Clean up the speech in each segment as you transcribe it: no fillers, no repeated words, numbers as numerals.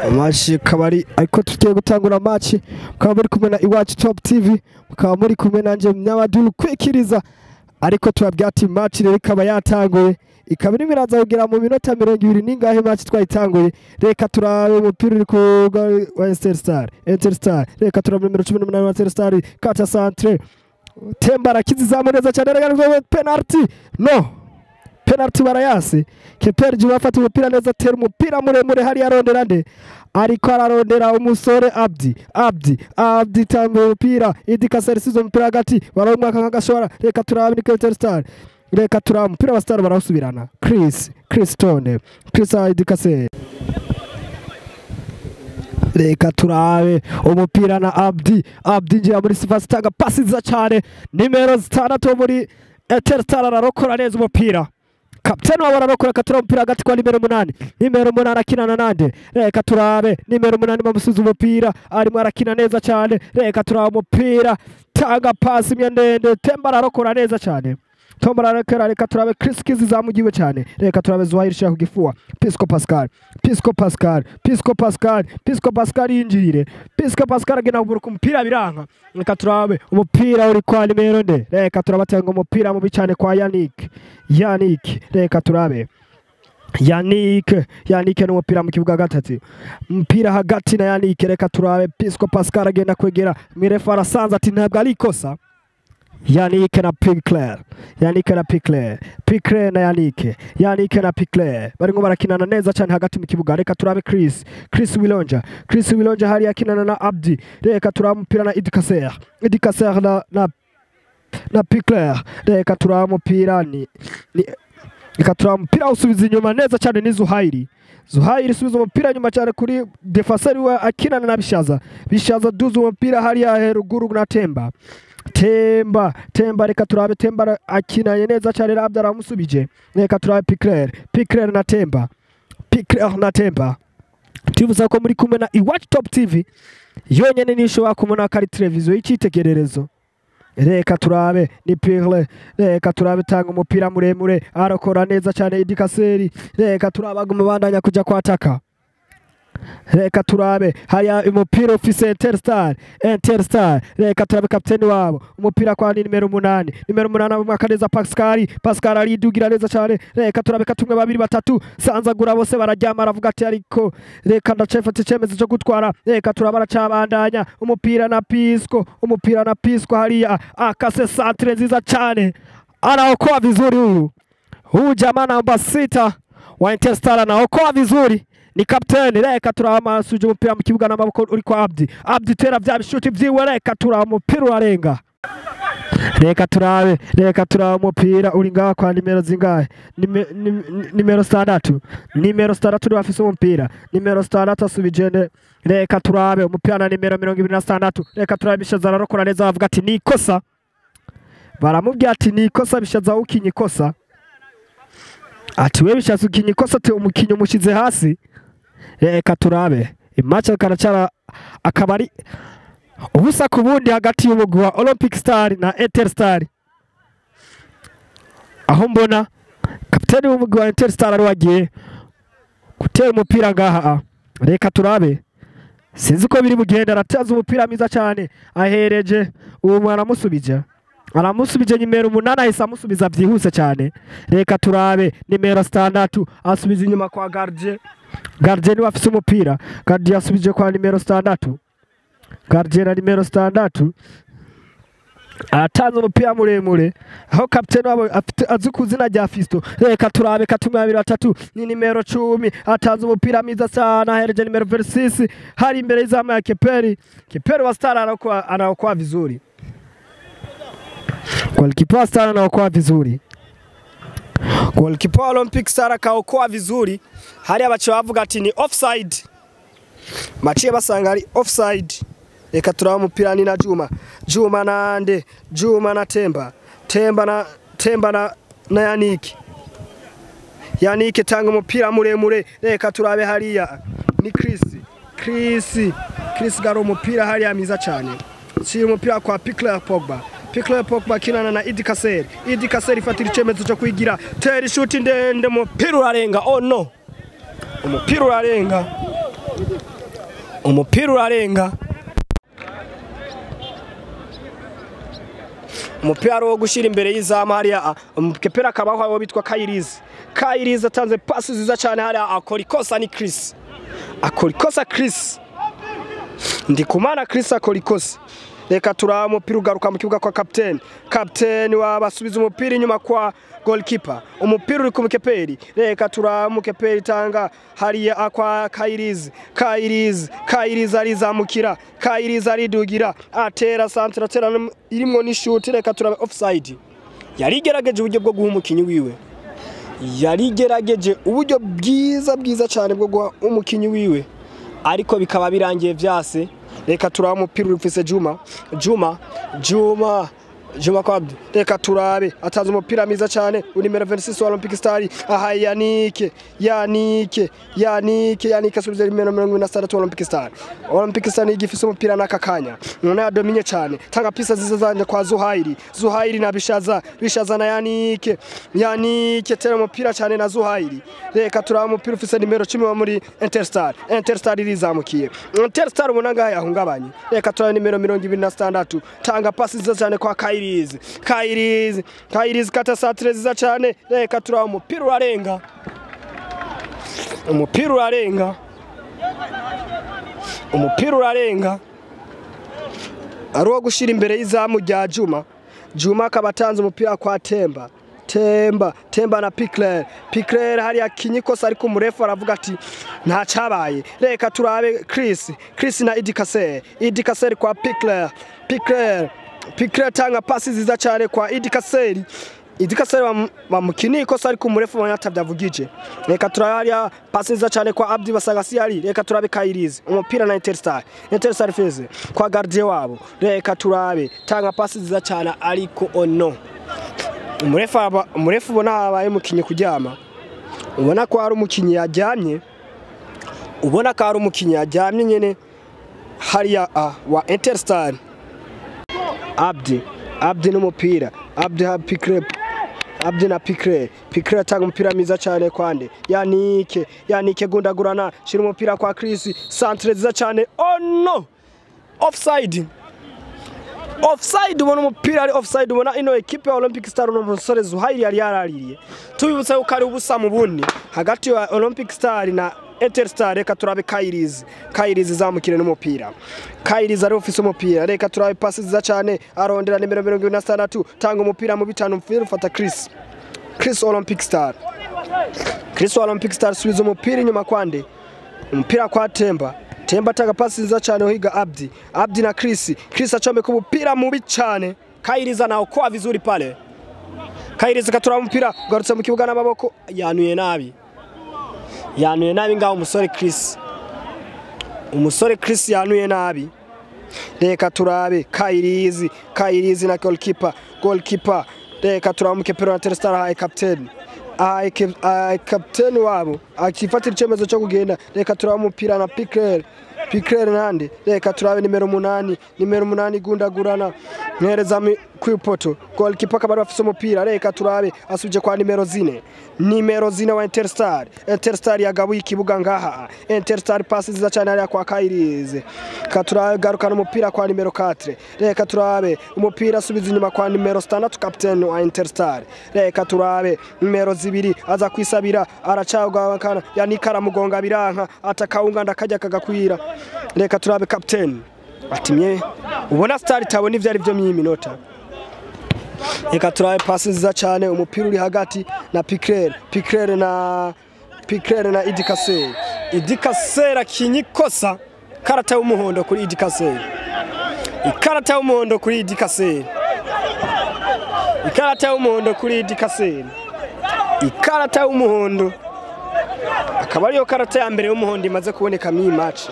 Amashi kabari ariko tugiye gutangura match mukaba muri kumwe na Iwacu Top TV mukaba muri kumwe nanje Mnyabadulu kwikiriza ariko tubabwira ati match rero ikaba yatanguye ikaba iri miraza kugira mu minota 20 ningahe match twayitanguye reka turabe umupira uri ku wa Interstar reka turabe numero 18 wa Interstar kata centre Temba kizizamu neza cyane rega penalty penalty barayase Keper Juma afata umupira neza tera umupira muremure hari yarondera nde ariko ararondera umusore Abdi tambo umupira idika serisizo umupira hagati baromwaka nkagashora reka turabe ni Interstar reka turabe umupira wa Star barasubirana Chris Tone Chris idika se reka turabe umupira na Abdi nje muri sifasi tanga pasi za cyane nimero 6 muri Interstar ararokora neza umupira Kapteni wa bararokora katura umupira hagati kwa nimero 8 akinana nande reka turabe nimero 8 bamusuza umupira arimo arakina neza cyane reka turabe umupira tanga pasi myendende Temba ararokora neza cyane Tomba arakera reka turabe Chris Kizi zamugiwe cyane reka turabe Zuhair shaka kugifua Pisco Pascal yinjire Pisco Pascal agena kuburuka umupira biranka reka turabe umupira uri kwa nimero nde reka turabatanga umupira mu bicane kwa Yannick reka turabe Yannick n'umupira mu kibuga gatatu umupira hagati na Yannick reka turabe Pisco Pascal agenda kwegera Mirefa arasanze ati ntabwo ari ikosa Yannick na Pickler na Yannick na Pickler barimo barakinana neza cyane hagati mu kibuga reka turabe Chris Wilonja hari yakinana na Abdi reka turabe umupira na Idikaser na Pickler reka turabe umupira reka turabe umupira usubiza inyuma neza cyane ni Zuhair subiza umupira nyuma cyane kuri defenseur we akinana na Bishaza duza umupira hari ya heruguru na Temba reka turabe Temba akinanye neza cyane Abdi aramusubije reka turabe Pickler na Temba tuvuze ko muri kumwe na Iwacu Top TV yonyene nisho kumona kari televiziyo y'icitegererezo reka turabe ni Pickler reka turabe tanga umupira muremure arakora neza cyane Idikaseri reka turabaga umubandanya kuja kwataka reka turabe haya umupira ufise Interstar reka turabe kapteni wabo umupira kwa nimero 8 akaneza Pascal aridugira neza cyane reka turabe katumwe 2-3 sanzagura bose bararyama aravuga ati ariko reka ndacefate cyemezo cyo gutwara reka turabara cyabandanya umupira na Pisco hariya akase centre nziza cyane anaokoa vizuri huyu jamaa namba 6 wa Interstar anaokoa vizuri ni kapteni reka turama suje umupira mu kibuga n'amaboko uri kwa Abdi tera bya bishuti byiwe reka turama umupira urarenga reka turabe umupira uri ngaha kwa nimero zingahe nimero 6 bafise umupira nimero 6 asubijene reka turabe umupira na nimero 26 reka turabe Bishaza ararokora neza avuga ati ni ikosa baramubwira ati ni ikosa Bishaza ukinye ikosa ati we Bishaza ukinye ikosa te umukinyo mushize hasi reka turabe imacha karacara akabari ubusa kubundi hagati y'umugwi wa Olympic Star na Interstar aho mbona kapiteni w'umugwi wa Interstar ari wagiye gutera umupira ngaha reka turabe sinzi ko biri mugenda arataza umupira mwiza cyane ahereje uwo mwana aramusubije nimero 8 ahise amusubiza byihuse cyane reka turabe nimero 6 asubiza inyuma kwa Gardien ni afise umupira Gardien asubije kwa nimero 6 Gardien na nimero 6 atanze umupira muremure aho kapiteni wabo azi kuzina rya Fisto reka turabe katumwe 2-3 ni nimero 10 atanze umupira mwiza sana ahereje nimero 6 hari imbere y'izamu ya Keper wa Star anaokoa vizuri Goalkeeper Star anaokoa vizuri Goalkeeper Olympic Star akaokoa vizuri hari abacho bavuga ati ni offside maciye basanga ari offside reka turabe umupira ni na Juma na Temba na Yannick tanga umupira muremure reka turabe hariya ni Chris garo umupira hariya miza cyane si umupira kwa Pickler Pogba kinana na Idikaser ifatira icemezo cyo kwigira tera ishuti ndende umupira urarenga umupira urarenga, umupira urarenga, umupira wo gushira imbere y'izamu hariya. Umupira akabaho abo bitwa Kairizi. Kairizi atanze pasi nziza cyane hariya, akora ikosa ni Chris, akora ikosa Chris, Ndikumana Chris akora ikosa. Reka turaba umupira ugaruka mu kibuga kwa kapiteni wabasubiza umupira inyuma kwa goalkeeper. Umupira uri ku mukeperi, reka turaba mukeperi tanga hariya kwa Kairizi arizamukira, Kairizi aridugira, atera centre, atera irimo ni shoot. Reka turaba offside. Yarigerageje uburyo bwo guha umukinyi wiwe, yarigerageje uburyo bwiza cyane bwo guha umukinyi wiwe, ariko bikaba birangiye vyase. Reka turaba umupira ufise Juma kwa Abdi. Reka turabe ataza umupira mwiza cyane unimero 26 wa Olympic Star. Aha Yannick asubiza nimero 26 wa Olympic Star. Olympic Star igifise umupira nakakanya, none yadominye cyane, tanga pisa ziza zanje kwa Zuhairi na Bishaza na Yannick tera umupira cyane na Zuhairi. Reka turaba umupira ufise nimero 10 wa muri Interstar irizamukiye, Interstar ubona ngaha yahungabanye. Reka turaba nimero 26 tanga pasi ziza cyane kwa Kairizi kata satre ziza cyane. Reka turaba umupira urarenga, umupira urarenga, aruwo gushira imbere y'izamu rya Juma akaba atanze umupira kwa Temba na Pikler hariya kinyikosa, ariko umurefu aravuga ati nta cabaye. Reka turabe Chris na Idi Kasser kwa Pikler tanga pasi ziza cyane kwa Idi Kasser bamukiniye ikosa, ariko umurefu banyatavyavugije. Reka turabe hariya pasi ziza cyane kwa Abdi Basagasi hari. Reka turabe Kairizi umupira na Interstar feze kwa gardien wabo. Reka turabe tanga pasi ziza cyane, ariko ono umurefu ubona habaye umukinyi kuryama, ubona ko ari umukinyi yajyamye, nyene hariya wa Interstar. Abdi n'umupira, Abdi na Pikler atanga umupira mwiza cyane kwande Yannick gundagurana, shira umupira kwa Chris, centre ziza cyane. Oh no, offside. Ubona umupira ari offside. Ubona ino equipe ya Olympic Star no musore Zuhairi yari yaraririye. Tubibutsa ko ari ubusa mu bundi hagati ya Olympic Star na Interstar. Reka turabe Kairizi zamukire n'umupira, Kairizi ari ofisi umupira. Reka turabe pasi ziza cyane, arondera nimero 26 tanga umupira mu bitanu, umupira ufata Chris Olympic Star. Olympic Star subiza umupira inyuma kwande, umupira kwa Temba tanga pasi ziza cyane higa Abdi na Chris achome ku mupira mubi cyane. Kairizi anaokoa vizuri pale. Kairizi katura umupira garutse mu kibuga n'amaboko, yanuye nabi ngaho umusore Chris yanuye nabi. Reka turabe Kairizi na goalkeeper. Reka turabe umukepero wa Interstar haye kapiteni wabo akifatira icyemezo cyo kugenda. Reka turabe umupira na Pikler nande. Reka turabe nimero 8 gundagurana, ntereza ku poto, goalkeeper akaba afite umupira. Reka turabe asubije kwa nimero 4 wa Interstar yagabuye ikibuga ngaha. Interstar pasi ziza cyane hariya kwa Kairizi. Katurabe garukana umupira kwa nimero 4. Reka turabe umupira asubiza inyuma kwa nimero 6 kapiteni wa Interstar. Reka turabe nimero 2 aza kwisabira, aracagwa kana Yannick aramugonga biranka, atakaunga ndakajya kagakwira. Reka turabe kapiteni atimye, ubona Star itabona ivyo ari byo minota. Reka turabe pasi ziza cyane, umupira uri hagati na Pikler na Idi Kasser akinyikosa, karata y'umuhondo kuri Idi Kasser. Ikarata y'umuhondo kuri Idi Kasser. Ikarata y'umuhondo akaba ariyo karata ya mbere y'umuhondo imaze kuboneka mu match.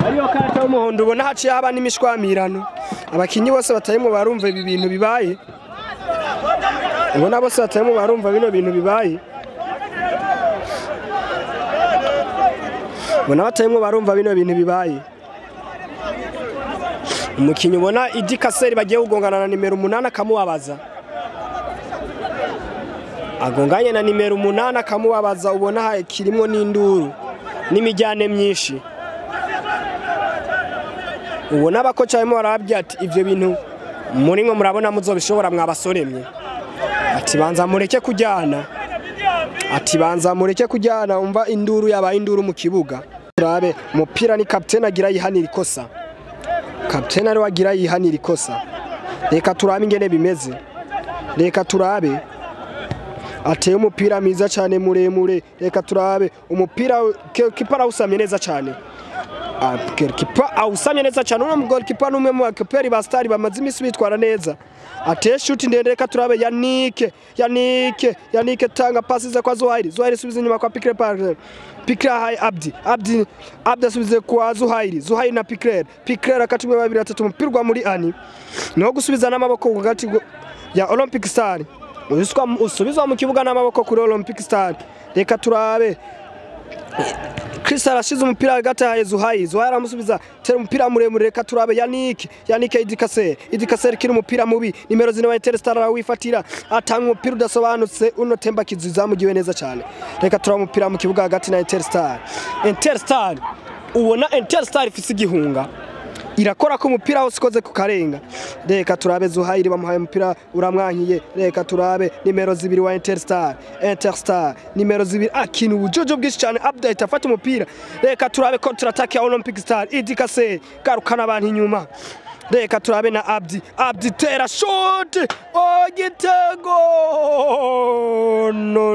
Ariyo karata y'umuhondo ubona haciye haba n'imishwamirano, abakinyi bose batayemo barumva ibi bintu bibaye. Ubona bose batayemo barumva bino bintu bibaye. Umukinyi ubona Idi Kasser bagiye kugongana na nimero 8 akamubabaza. agonganye na nimero 8 akamubabaza ubona kirimo n'induru n'imijyane myinshi ubona abakoca barimo barabya ati ivyo bintu muri mwe murabona muzobishobora mwabasoremye ati banza mureke kujyana umva induru yabaye induru mu kibuga turabe umupira ni kapiteni agira yihanira ikosa kapiteni ari wagira yihanira ikosa reka turabe ingene bimeze reka turabe ateye umupira mwiza cyane muremure reka turabe umupira kipa awusamye neza cyane kipa awusamye neza cyane uno mugol kipa numwe mu bakiperi ba Star bamaze imisi bitwara neza ateye shoot ndende reka turabe Yannick tanga pasi za kwa Zuhairi subiza inyuma kwa Pikler hai Abdi asubize kwa Zuhairi na Pikler akatumwe 2-3 umupirwa muri ani no gusubiza n'amaboko hagati ya Olympic Star usubizwa mu kibuga n'amaboko kuri Olympic Star reka turabe Chris arashize umupira hagati ya Zuhairi aramusubiza tera umupira muremure reka turabe Yannick Idikaser kiri umupira mubi nimero zine wa Interstar wifatira atanga umupira udasobanutse uno temba kizuza mugiwe neza cyane reka turabe umupira mu kibuga hagati na Interstar ubona Interstar ifise igihunga irakora ko umupira wose koze ku karenga reka turabe Zuhairi bamuhaye umupira uramwankiye reka turabe nimero 2 wa Interstar nimero 2 akinu ubujojo bwinshi cyane update afata umupira reka turabe counter attack ya Olympic Star Idikaser garukana abantu inyuma reka turabe na Abdi tera shot gitego no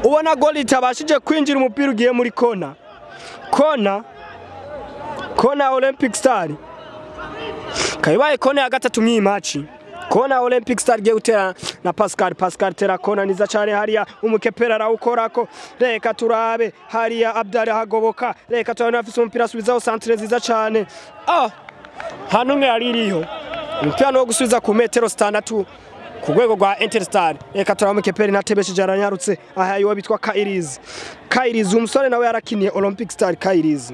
ubona goli tabashije kwinjira umupira ugiye muri kona Olympic Star kaibaye kona ya gatatu mw'iyi match kona Olympic Star giye gutera na Pascal tera kona niza cyane hariya umukepera arawukorako reka turabe hariya Abdari hagoboka reka turabe afise umupira asubizaho centre ziza cyane hano mwe aririho umupira no gusubiza ku metero 6 ku rwego rwa Interstar reka turabe umukepera natebesheje aranyarutse ahayiwe bitwa Kairiz umusore nawe yarakiniye Olympic Star Kairiz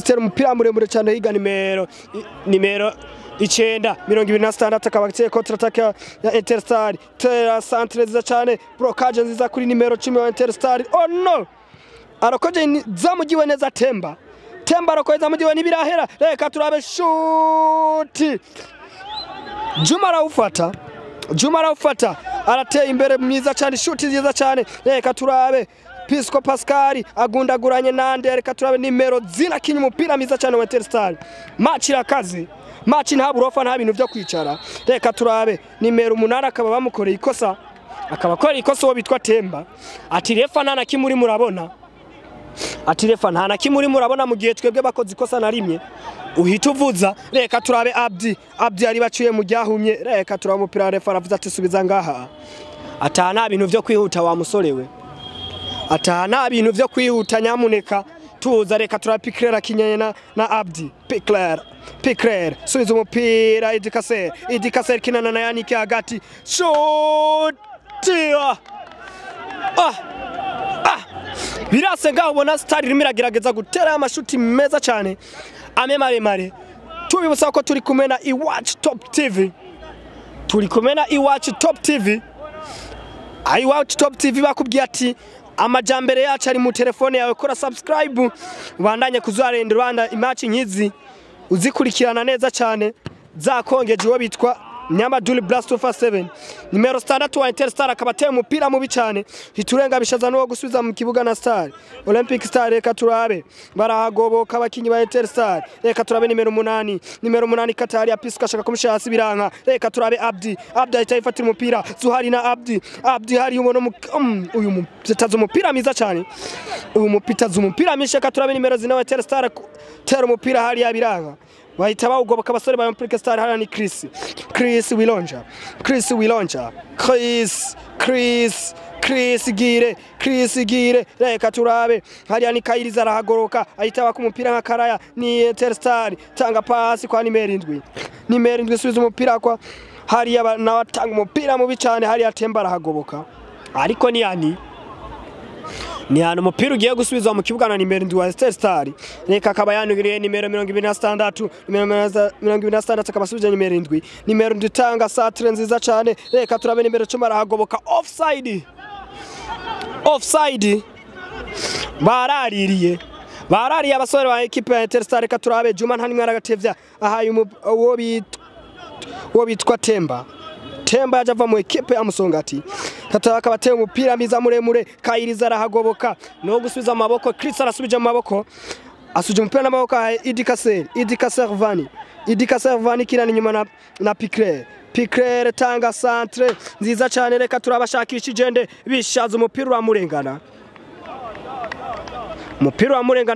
tera umupira muremure cyane higa nimero 926 akaba ateye counter attack ya Interstar tera centre ziza cyane blockage nziza kuri nimero 10 wa Interstar no arakoje zamugiwe neza Temba arakoje zamugiwe nibirahera reka turabe shoot Juma arawufata arateye imbere mwiza cyane shoot nziza cyane reka turabe Pisco Pascal agundaguranye nande reka turabe nimero zina kinyi umupira mwiza cyane wa Interstar match irakaze match nta burofa nta bintu byo kwicara reka turabe nimero 8 akaba bamukoreye ikosa wo bitwa Temba ati refa nta nakimuri murabona mu gihe twebwe bakoze ikosa na rimwe uhita uvuza reka turabe Abdi ari baciye mu ryahumye reka turabe umupira refa aravuza ati subiza ngaha atana bintu byo kwihuta wa musorewe atana bintu byo kwihuta nyamuneka tuza reka turabe Pikler akinyanye na Abdi Pikler subiza umupira Idikaser kinana na Yannick hagati shot birase ngaho ubona Star irimo iragerageza gutera amashuti meza cyane maremare tubibutsa ko turi kumwe na Iwacu Top TV Iwacu Top TV bakubwiye ati amajambere yacu ari mu telefone yawe kora subscribe ubandanye kuzarenda Rwanda imatch nkizi uzikurikirana neza cyane zakongeje uwo bitwa Nyamaduli Blast 7 nimero 6 wa Interstar akaba ateye umupira mubi cyane hiturenga bishaza no gusubiza mu kibuga na Star Olympic Star reka turabe barahagoboka abakinyi ba Interstar reka turabe nimero 8 Katari ya Pisco ashaka kumusha hasi biranka reka turabe Abdi ahita umupira Zuhairi na Abdi hari umuntu uyu mupitaza umupira miza cyane uyu mupitaza umupira mishaka turabe nimero 4 wa Interstar tera umupira hari ya biranka bahita bawugoboka abasore ba Olympic Star hana ni Chris Gire reka turabe hariya ni Kairiz arahagoroka ahita baka umupira nka Karaya ni Interstar tanga pasi kwa nimero 7 subiza umupira kwa hariya nawe atanga umupira mubi cyane hariya Temba arahagoboka ariko ni ni hano umupira ugiye gusubizwa mu kibuga na nimero 7 wa Interstar reka akaba yanugiriye nimero 26 nimero 26 akaba asubije nimero 7 nimero nditanga satre nziza cyane reka turabe nimero 10 arahagoboka offside baraririye abasore ba equipe ya Interstar reka turabe Juma nta nimwe aragatevya ahaye uwo bitwa Temba yaje ava mu equipe ya Musongati kataka bateye umupira miza muremure Kayiriza arahagoboka no gusubiza amaboko Chris arasubije amaboko asuje umupira n'amaboko Idi Kasser Vani kirani nyuma na Piquer tanga centre nziza cyane reka turabashakisha igende bishaza umupira uramurengana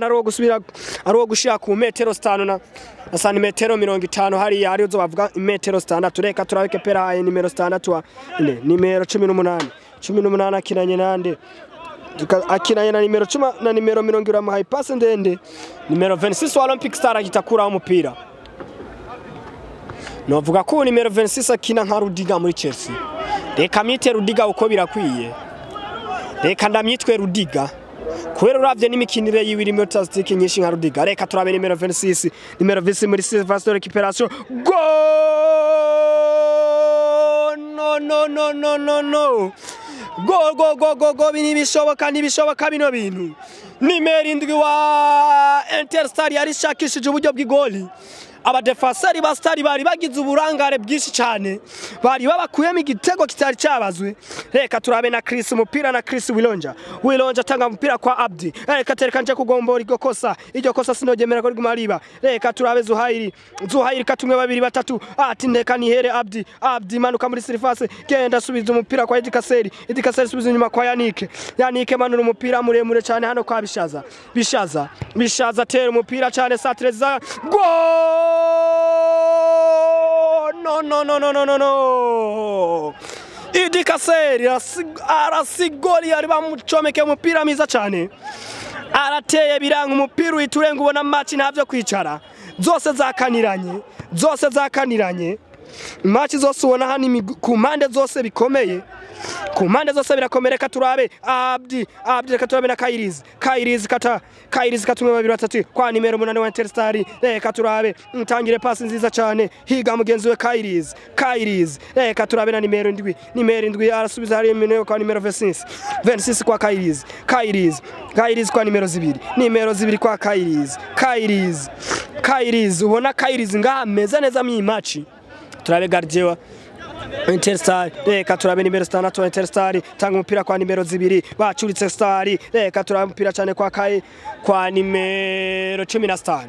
ariwo gusubira ariwo gushira ku metero 5 na santimetero 50 hariya ari uzo bavuga metero 6 reka turabeke pera nimero 6 nimero 18 akinanye nande akinanye na nimero 10 na nimero 70 amahaye passe ndende nimero 26 wa Olympic Star agitakura umupira novuga ko nimero 26 akina nka Rudiga muri Chelsea reka mite Rudiga uko birakwiye reka ndamyitwe Rudiga kubera uravye n'imikinire yiwe irimo tactique nyinshi nka Rudiga reka turabe nimero 26 muri phase de récupération go no go nibishoboka bino bintu nimero 7 wa Interstar yari shakishije uburyo bw'igoli abadefenseri ba Star bari bagize uburangare bwinshi cyane bari babakuyemo igitego kitari cyabazwe reka turabe na Chris umupira na Chris Wilonja atanga umupira kwa Abdi reka tereka nje kugombora iryo kosa sinogemera ko rigumariba reka turabe Zuhairi katumwe 2-3 ati ndeka nihere Abdi manuka muri surface genda subiza umupira kwa Idi Kasser subiza inyuma kwa Yannick manura umupira muremure cyane hano kwa Bishaza tera umupira cyane Satreza go no Idi Kasser arasigoli ari bamucomeke umupira miza cyane arateye biranga umupira uyiturenga ubona match ntavyo kwicara zose zakaniranye match zose ubona hani ku mpande zose bikomeye birakomereka turabe Abdi reka turabe na Kayiriz katumwe 2-3 kwa nimero 8 wa Interstar reka turabe ntangire pass nziza cyane higa mugenzi we Kayiriz reka turabe na nimero 7 arasubiza hari imino kwa nimero 26 kwa Kayiriz kwa nimero 2 kwa Kayiriz ubona Kayiriz ngameze neza mu match turabe Gardiewa Interstar reka turabe nimero 6 wa Interstar tanga umupira kwa nimero 2 bacuritse Star reka turabe umupira cyane kwa nimero 15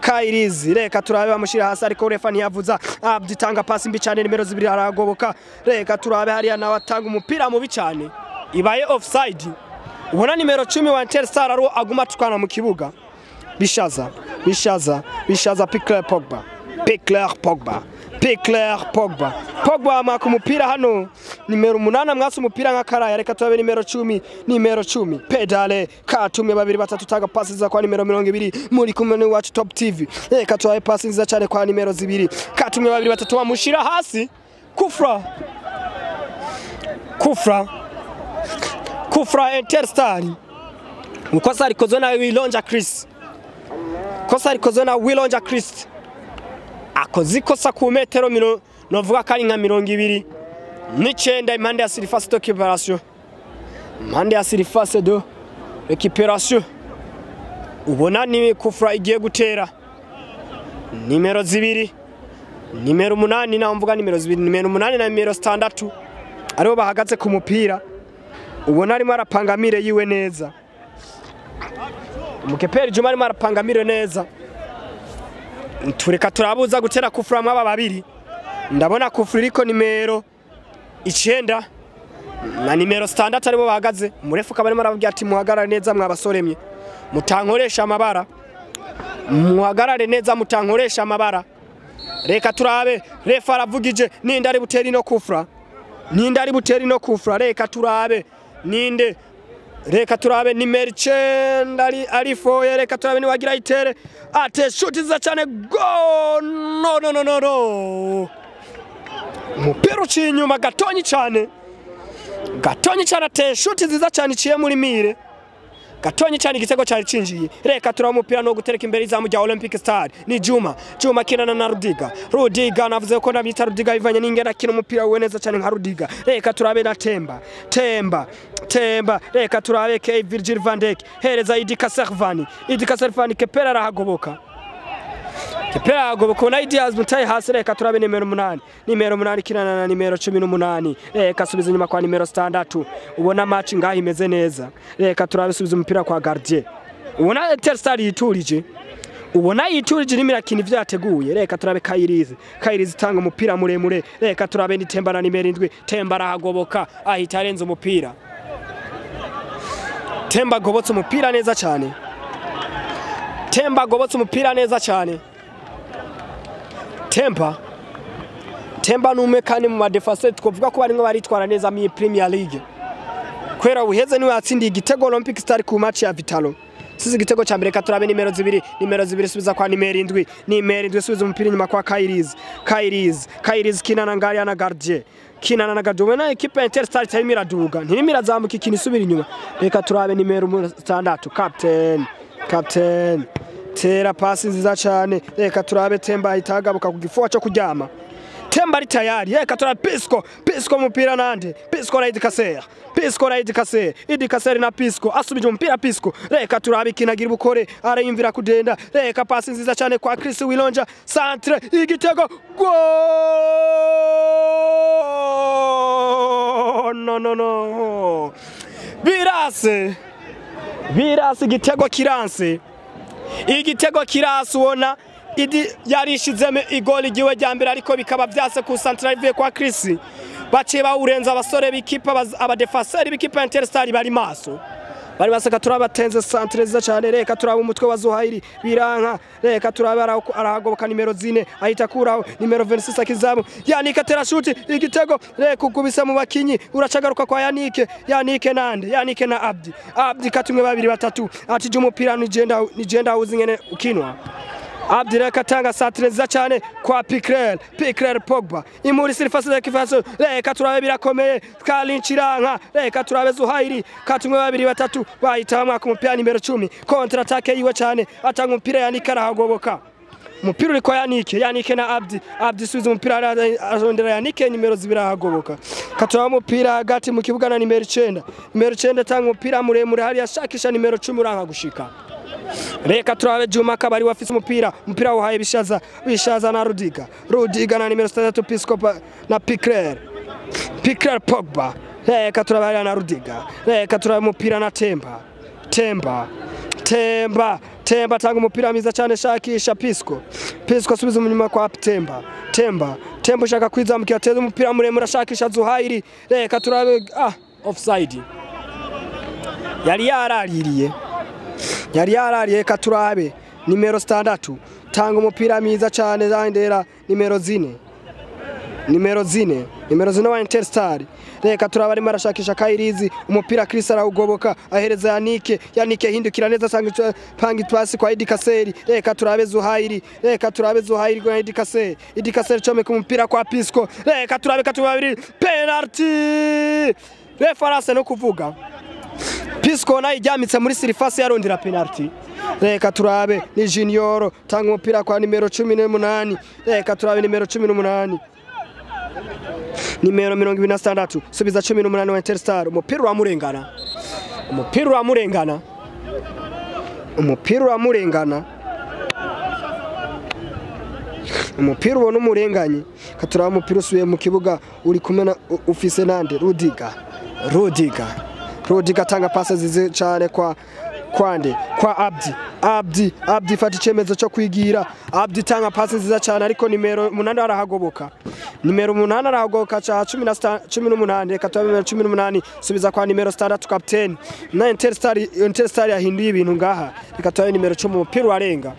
Kayiriz reka turabe bamushira hasi ariko refa ntiyavuza Abdi tanga pass mbi cyane nimero 2 aragoboka reka turabe hariya nawe atanga umupira mubi cyane ibaye offside ubona nimero 10 wa Interstar aro aguma tukana mu kibuga Bishaza Piquer Pogba amaka umupira hano nimero 8 mwasa umupira nka karaya reka turabe nimero 10 Pedale katumwe 2-3 taga passes za kwa nimero 20 muri kumwe Watch Top TV reka turabe passes za cyane kwa nimero 2 katumwe 2-3 bamushira hasi Kufra Interstar ukosa rikozo na Wilonja Chris akozikosa ku metero novuga kari nka 29 impande ya surface de récupération ubona ni Kufra igiye gutera nimero 2 nimero 8 na mvuga nimero 2 nimero 8 na nimero 6 aribo bahagaze ku mupira ubona arimo arapangamire yiwe neza umukeperi Juma arimo arapangamire neza tureka turabuza gutera Kufra mwaba babiri ndabona Kufra iriko nimero 9 na nimero 6 aribo bahagaze umurefu kabarimo aravuga ati muhagarare neza mwabasoremye mutankoresha amabara reka turabe refa aravugije ninde ari buteri no Kufra reka turabe ninde reka turabe nimero 9 ari foye reka turabe ni wagira itere ate shoot za cyane go no mupira uciye inyuma gatonyi cyane Gatonyi cyane ateye shuti nziza cyane iciye muri mire. Gatonyi cyane igitego cyari cinjiye. Reka turaba umupira no gutereka imbere izamu rya Olympic Star. Ni Juma kinana na Rudiga. Rudiga navuze ko nabita Rudiga bivanye n'ingena kino umupira we neza cyane nka Rudiga. Reka turabe na Temba. Reka turabe ke Virgil van Dijk. Hereza Idika Servani Kepera arahagoboka. Kepera agoboka na Diaz mutaye hasi. Reka turabe nimero 8 kinana na nimero 18. Reka subiza inyuma kwa nimero 6. Ubona match ngaho imeze neza. Reka turabe subiza umupira kwa Gardien. Ubona Interstar yiturije. Nimira kini ivyo yateguye. Reka turabe Kairizi tanga umupira muremure. Reka turabe ni Temba na nimero 7. Temba arahagoboka ahita arenza umupira. Temba gobotse umupira neza cyane. Temba nume kandi mu madefense twovuga ko bari ngo baritwara neza mu Premier League. Kwera uheze niwe atsindiye igitego Olympic Star ku match ya Vitalo. Sizi igitego cya mbere katurabe nimero 2 subiza kwa nimero 7 subiza umupira inyuma kwa Kairizi kinana ngariya na Gardien. Ubona equipe ya Interstar cyari miraduga ntimirazambuka ikintu isubira inyuma. Reka turabe nimero 6 captain tera pasi nziza cyane. Reka turabe Temba itagabuka ku gifuwa cyo kuryama. Temba ari tayari. Reka turabe Pisco mupira nande. Pisco na Idikaser na Pisco asubije umupira Pisco. Reka turabe kinagira ubukore arayimvira kudenda. Reka pasi nziza cyane kwa Chris Wilonja centre igitego no Birase igitego kiranse ubona Idi yarishizeme igoli giwe ryambere ariko bikaba byase ku central ivuye kwa Chris baciye bawurenza abasore bikipa abadefenseur bikipa Interstar bari maso turabatenze centre za cyane. Reka turaba umutwe wa Zuhairi biranka. Reka turaba arahagoboka nimero 4 ahita kuraho nimero 26 akizamu Yannick terashuti igitego. Reka ukubisa mu bakinyi uracagaruka kwa Yannick na Abdi katumwe 2-3 atije umupira nigenda uzingene ukinwa. Abdi reka tanga centre za cyane kwa Piquer Pogba imuri surface de kifaso. Reka turabe birakomeye Kalinchiranka. Reka turabe Zuhairi katumwe 2-3 bahitamo ku mupira nimero 10 contre attaque yiwe cyane atanga umupira Yannick arahagoboka. Umupira uri kwa Yannick na Abdi subiza umupira arondera Yannick nimero 2 arahagoboka. Katurabe umupira hagati mu kibuga na nimero 9 tanga umupira muremure hari yashakisha nimero 10 uranka gushika. Reka turabe Juma kabari wafise umupira wahaye bishaza na Rudiga na nimero 3 Pisco na Piquer Pogba. Reka turabe na Rudiga. Reka turabe umupira na Temba tanga umupira mwiza cyane shakisha Pisco subiza umunyuma kwa Temba ushaka kwizamukira ateza umupira muremure ashakisha Zuhairi. Reka turabe offside yari yaraririye. Katurabe nimero 6 tanga umupira mwiza cyane zandera nimero 4 wa Interstar. Reka turaba arimo arashakisha Kairizi umupira Chris arawugoboka ahereza Yannick hindukira neza sanga panga pasi kwa Idikaser. Reka turabe Zuhairi kwa Idikaser chome ku mupira kwa Pisco. Reka turabe penalty reference no kuvuga Pisco na ijyamitse muri surface yarondera penalty. Reka turabe ni Junior tanga umupira kwa nimero 18. Reka turabe nimero 18 nimero 26 subiza 18 wa Interstar. Umupira uramurengana umupira ubona umurenganye. Katuraba umupira usuye mu kibuga uri kumena ufise nande Rudiga tanga pasi zize cyane kwa Abdi fata icemezo cyo kwigira. Abdi tanga pasi nziza cyane ariko nimero 8 arahagoboka. Cha 18. Reka turabe 18 subiza kwa nimero 6 captain na Interstar yahinduye ibintu ngaha. Reka turabe nimero 10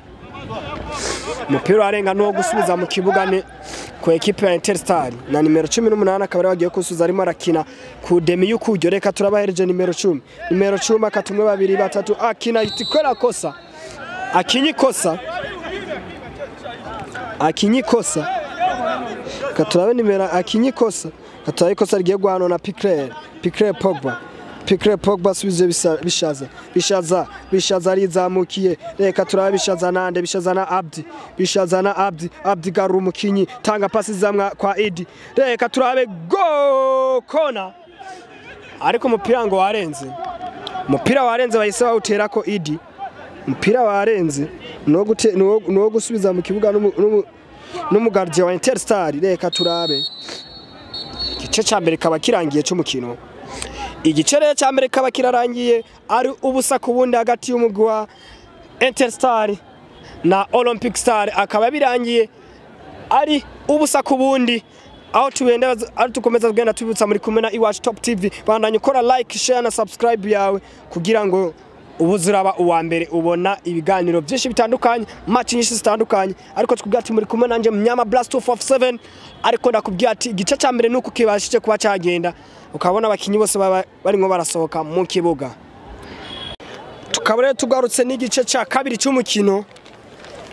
umupira arenga no gusubiza mu kibuga ne ku equipe ya Interstar na nimero 18 akaba bagiye kusuza arimo arakina ku demi y'ukujyo. Reka turabahereje nimero 10 akatumwe 2-3 akina itikora kosa akinyi kosa katurabe nimero akinyi kosa Katurabe ikosa rigiye guhanwa na Piquer Pogba. Piquer Pogba subize bishaza arizamukiye. Reka turabe bishaza nande bishaza na Abdi garu umukinyi tanga pasi zamwa kwa Idi. Reka turabe go kona. Ariko umupira ngo warenze. Umupira warenze bahise bawutera ko Idi. Umupira warenze no gusubiza mu kibuga n'umugardier wa Interstar. Reka turabe. Igice cya mbere kaba kirangiye cy'umukino. Igice cya mbere kaba kirarangiye ari ubusa ku bundi hagati y'umugwi wa Interstar na Olympic Star, akaba birangiye ari ubusa ku bundi. Aho tubenda ari tukomeza kugenda tubutsa muri kumena Iwacu Top TV. Bandanye ukora like, share na subscribe yawe kugira ngo ubuziraba uwa mbere ubona ibiganiro byinshi bitandukanye, match nyinshi zitandukanye. Ariko twubwira ati muri kumena nanje Mnyama Blast 247, ariko ndakubwira ati igice cya mbere nuko kibashije kuba cyagenda ukabona abakinyi bose barimo barasohoka mu kibuga. Tukabure tugarutse n'igice cya kabiri cy'umukino.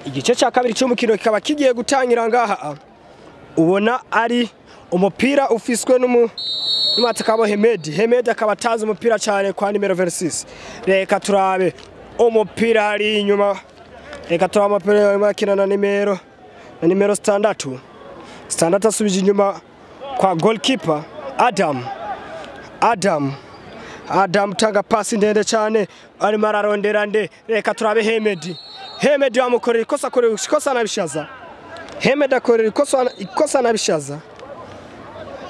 Igice cya kabiri cy'umukino kikaba kigiye gutangira ngaha. Ubona ari umupira ufiswe n'umatakabo Hemedi akaba atazi umupira cyane kwa nimero 26. Reka turabe umupira ari inyuma. Reka turabe umupira makina na nimero 6. Standard asubije inyuma kwa goalkeeper Adam tanga pasi ndende cyane arimo ararondera nde. Reka turabe Hemedi wamukorera ikosa na bishaza. Hemedi akorera ikosa na bishaza.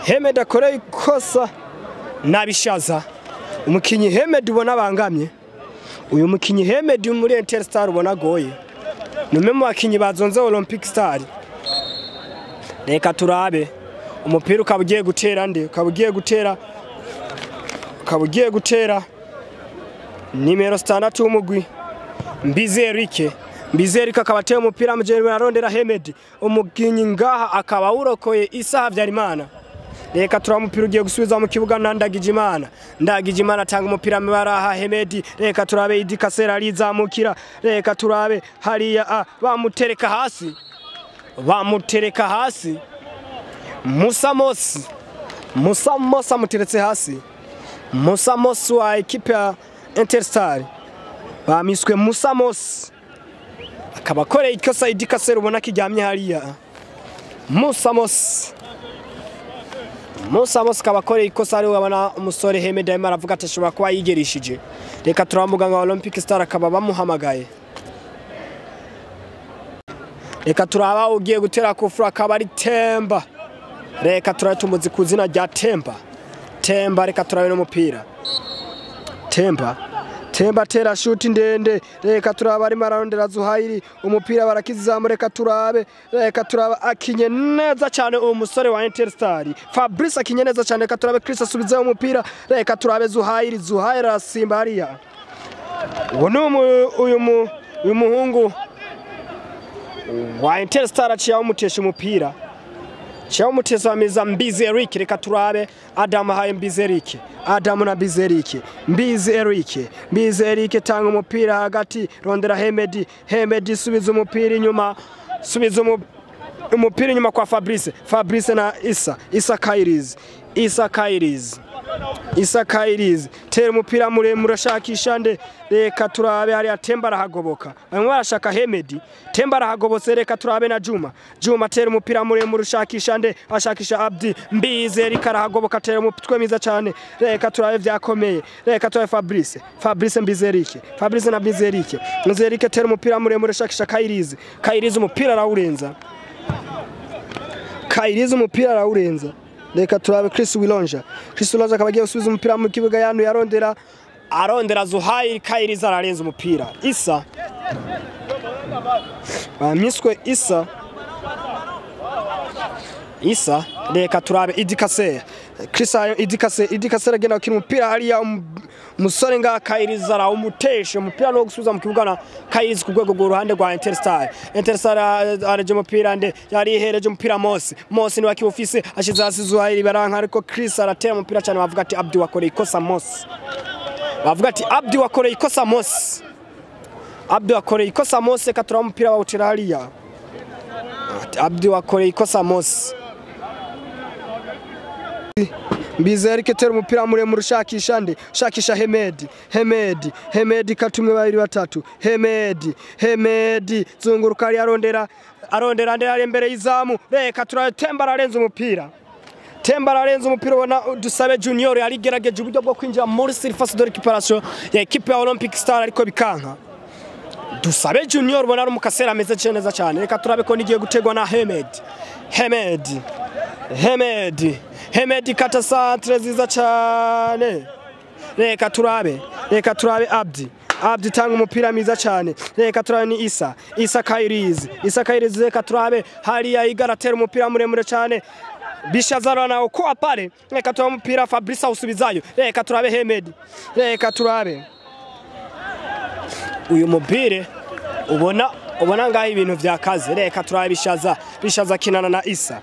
Hemedi akorera ikosa na bishaza. Umukinyi Hemedi ubona bangamye. Uyu mukinyi Hemedi muri Interstar ubona goye. Numwe mu bakinyi bazonze Olympic Star. Reka turabe umupira ukabugiye gutera nde, ukabugiye gutera nimero 6 w'umugwi Mbizerike akaba ateye umupira mujeri arondera Hemedi. Umukinyi ngaha akaba urokoye Isa Habyarimana. Reka turamupira ugiye gusubiza mu kibuga Ndagijimana atanga umupira mibaraha Hemedi. Reka turabe Idi Kasera rizamukira. Reka turabe hariya bamutereka hasi. Musa Mosi amuteretse hasi. Musa Mosi wa ekipe ya Interstar bamiswe Musa Mosi akaba akoreye ikosa Idi Kasera ubona kijyamye hariya. Musa Mosi akaba akoreye ikosa ari wabona umusore Hemedi arimo aravuga ati ashobora kuba yigerishije. Reka turambuga ngo Olympic Star akaba bamuhamagaye. Reka turaba ugiye gutera kufura akaba ari Temba. Reka turatumuzi kuzina rya Temba reka turabe n'umupira. Temba tera shoot ndende. Reka turaba ari mararondera Zuhairi umupira barakizamu. Reka turaba akinye neza cyane uwo musore wa Interstar. Fabrice akinye neza cyane. Reka turabe Chris asubize umupira. Reka turabe Zuhairi asimba hariya. Uyu muhungu wa Interstar aciye umutesha umupira. Umutesa miza Mbizerike. Reka turabe Adam haye Mbizerike. Adam na Mbizerike tanga umupira hagati rondera Hemedi subiza umupira inyuma. Umupira inyuma kwa Fabrice na Isa Kairiz tera umupira muremure ashakisha nde. Reka turabe hariya Temba arahagoboka. Bamwe barashaka Hemedi. Temba arahagobotse. Reka turabe na Juma tera umupira muremure ashakisha nde, ashakisha Abdi. Mbizerike arahagoboka tera umutwe mwiza cyane. Reka turabe byakomeye. Reka turabe Fabrice na Mbizerike tera umupira muremure ashakisha Kairiz umupira arawurenza. Reka turabe Chris Wilonja akaba agiye gusubiza umupira mu kibuga yanu arondera Zuhairi. Kairiz ararenza umupira. Isa bamiswe Isa. Reka turabe Idi Kasera. Idi Kasera agenda gukina umupira hariya umusore nga Kairiz arawumutesha umupira no gusubiza mu kibuga na Kairiz ku rwego rw'uruhande rwa Interstar areje umupira nde yari ihereje umupira Mosi ni wakibufise ashize hasi Zuhairi baranka. Ariko Chris aratera umupira cyane bavuga ati Abdi wakoreye ikosa Mosi. Reka turabe umupira bawucira hariya. Abdi wakoreye ikosa Mosi. Mbizi Eric tera umupira muremure ushakisha nde shakisha Hemedi katumwe babiri batatu Hemedi zunguruka ari arondera nde ari imbere y'izamu reka turatemba ararenza umupira ubona Dusabe Junior yari gerageje uburyo bwo kwinjira muri surface de récupération ya equipe ya Olympic Star ariko bikanka Dusabe Junior bona ari umukasera ameze neza cyane reka turabe ko nigiye gutegwa na Hemedi kata centre ziza cyane reka turabe Abdi tanga umupira mwiza cyane reka turabe ni Isa Kairizi reka turabe hariya igaratera umupira muremure cyane Bishazara na uko apare reka turabe umupira Fabrice usubizayo reka turabe Hemedi reka turabe uyu mupire ubona ngaho ibintu vyakaze reka turabe Bishaza kinana na Isa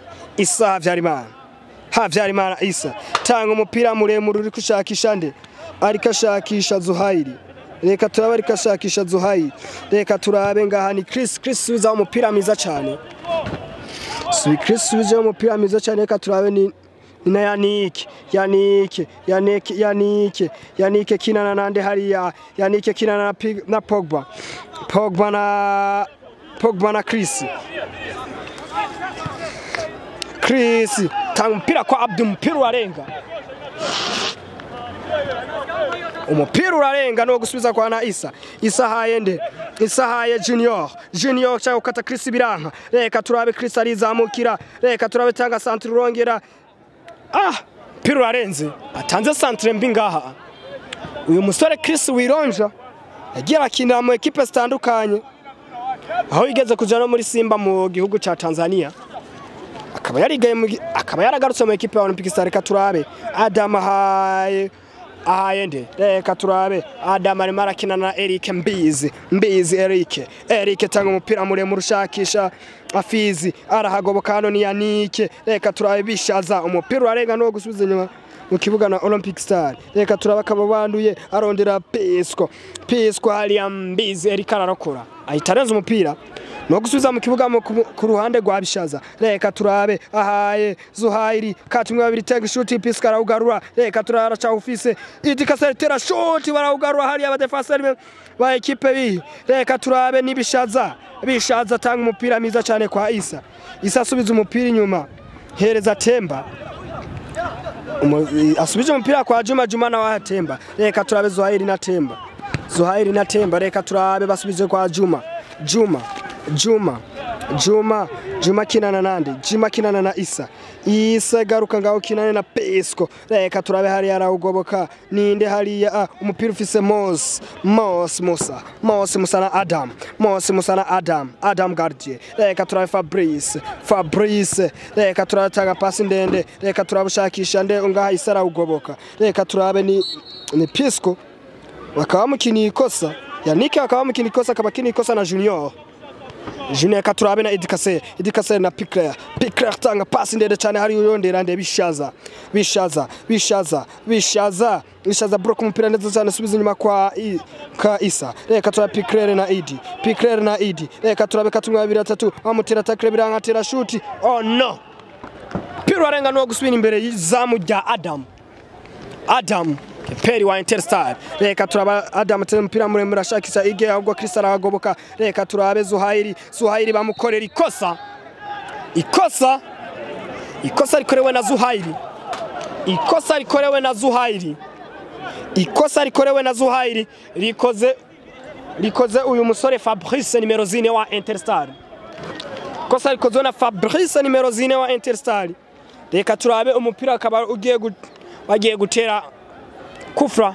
Havyarimana Isa tanga umupira muremure uri kushakisha nde ariko ashakisha Zuhairi reka turabe ariko ashakisha Zuhairi reka turabe ngaha ni Chris subiza umupira mwiza cyane Chris subiza umupira mwiza cyane reka turabe ni na Yannick kinana nande hariya Yannick kinana na Pogba na Chris tanga umupira kwa Abdi umupira urarenga no gusubiza kwa na Isa haye Junior cyangwa kata Chris biranka reka turabe Chris arizamukira reka turabe tanga centre urongera umupira urarenze atanze centre mbi ngaha uyu musore Chris Wironja yagira akinira mu equipe zitandukanye aho yigeze kuja no muri Simba mu gihugu ca Tanzania akaba yaragarutse mu equipe ya Olympic Star reka turabe Adam ahayende reka turabe Adam arimo arakina na Eric Mbizi Eric tanga umupira muremure ushakisha Afizi arahagoboka hano ni Yannick reka turabe Bishaza umupira urarenga no gusubiza inyuma mu kibuga na Olympic Star reka turabe akaba banduye arondera Pisco hariya Mbizi Eric ararokora ahitarenza umupira no gusubiza mu kibuga ku ruhande rwa Bishaza reka turabe ahaye Zuhairi katumwe babiri tega shoot Pisco arawugarura reka turara cha office idikasera tera shoot barawugarura hariya abadefenseur ba equipe bi reka turabe ni Bishaza tanga umupira mwiza cyane kwa Isa asubiza umupira inyuma hereza Temba asubije umupira kwa Juma na wa Temba reka turabe Zuhairi na Temba reka turabe basubije kwa Juma kinana nande kinana na Isa garuka ngaho kinane na Pisco reka turabe hari yarawugoboka ninde hariya umupira ufise Musa na Adam Gardie reka turabe Fabrice reka turatanga pasi ndende reka turabushakisha nde ngaha Isa arawugoboka reka turabe ni Pisco bakaba mukini ikosa Yannick akaba mukini ikosa kabakini ikosa na Junior katurabe na Idikase na Pickler tanga pasi ndende cyane hari uyondera nde Bishaza block umupira neza cyane subiza inyuma kwa Isa reka turabe Pickler na Idi reka turabe katumwe 2-3 amutera tackle birangatera shoot no piro arenga no gusubira imbere y'izamu rya Adam Peri wa Interstar reka turaba Adam tene mpira muremure ashakisa ige ahubwo Chris aragoboka reka turabe Zuhairi bamukorera ikosa rikorewe na Zuhairi rikoze uyu musore Fabrice numero 4 wa Interstar ikosa rikoze na Fabrice numero 4 wa Interstar reka turabe umupira akaba bagiye gutera kufra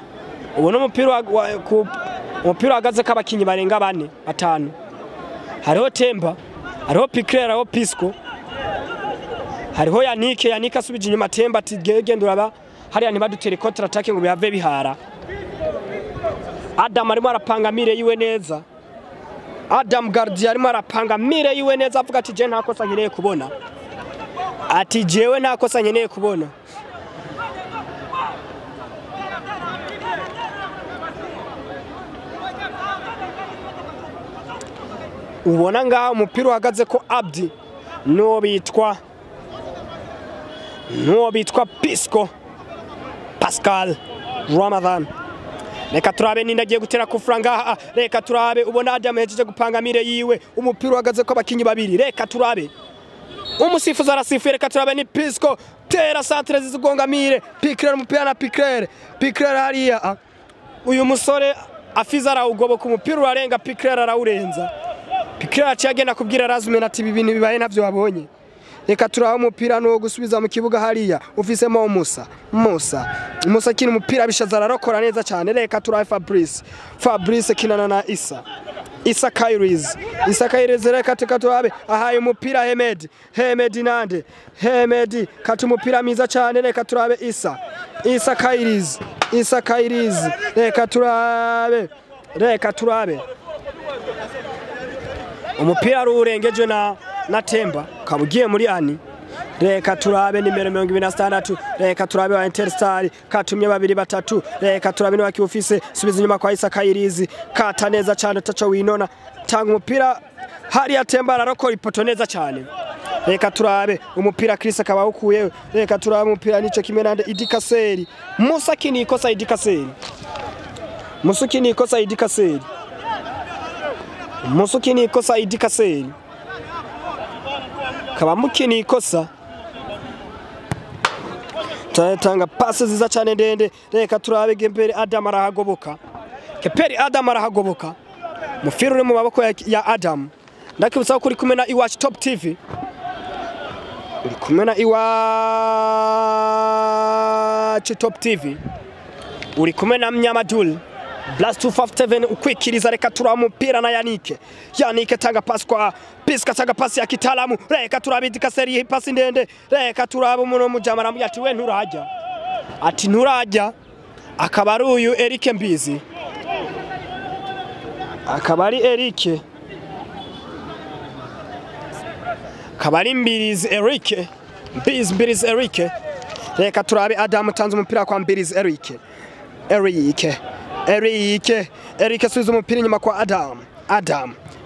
ubona umupira agaze kabakinyi barenga 4-5 hariho Temba hariho Pickler hariho Pisco hariho Yannick asubije inyuma Temba ati genda uraba hariya ntibadutere contre attaque ngo bihave bihara Adam arimo arapanga mire yiwe neza Adam Gardie arimo arapanga mire yiwe neza avuga ati je nta kosa nkeneye kubona ubona ngaho umupira uhagaze ko Abdi no bitwa n'uwo bitwa Pisco Pascal Ramadan. Reka turabe ninda agiye gutera kufra ngaha, reka turabe ubona Adam yahejeje gupanga mire yiwe, umupira uhagaze ko abakinyi babiri, reka turabe umusifuzi arasifuye, reka turabe ni Pisco tera centre zigonga mire, Pickler umupira na Pickler hariya, uyu musore afiza arawugoboka umupira urarenga, Pickler arawurenza, Pickler acagenda kubwira Razumena ati ibintu bibaye navyo wabonye. Reka turaho umupira no gusubiza mu kibuga hariya, ufisemo Musa kina umupira bishaza ararokora neza cyane, reka turaho Fabrice kinana na Isa Kairiz reka turabe ahaye umupira Hemed nande kati umupira miza cyane, reka turabe Isa Kairiz reka turabe umupira rurengeje na Temba kabugiye muri ani, reka turabe nimero 26, reka turabe wa Interstar katumye babiri batatu, reka turabe ni wakiufise subiza inyuma kwa Isa Kairizi kata neza cyane tacho winona tanga umupira hari ya Temba ararokora ipoto neza cyane, reka turabe umupira Chris akaba ukuye, reka turabe umupira nico kimwe nande Idikaseri Musa kini ikosa Idikaseri kaba mukini ikosa tanga pasi ziza cyane ndende, reka turabe Keperi Adam arahagoboka mufiro uri mu maboko ya Adam. Ndakibutsa kuri kumwe na Iwacu Top TV, uri kumwe na Iwacu Top TV, uri kumwe na Mnyamadul Blast 257 ukwikiriza, reka turabe umupira na Yannick tanga pasi kwa Pisco, tanga pasi ya kitalamu, reka turabe Idikaseri pasi ndende, reka turabe umuntu mujamara mu ati we nturajya akaba ari uyu Eric Mbizi, akaba ari Eric Mbirizi Eric, reka turabe Adam tanze umupira kwa Mbirizi Eric subiza umupira inyuma kwa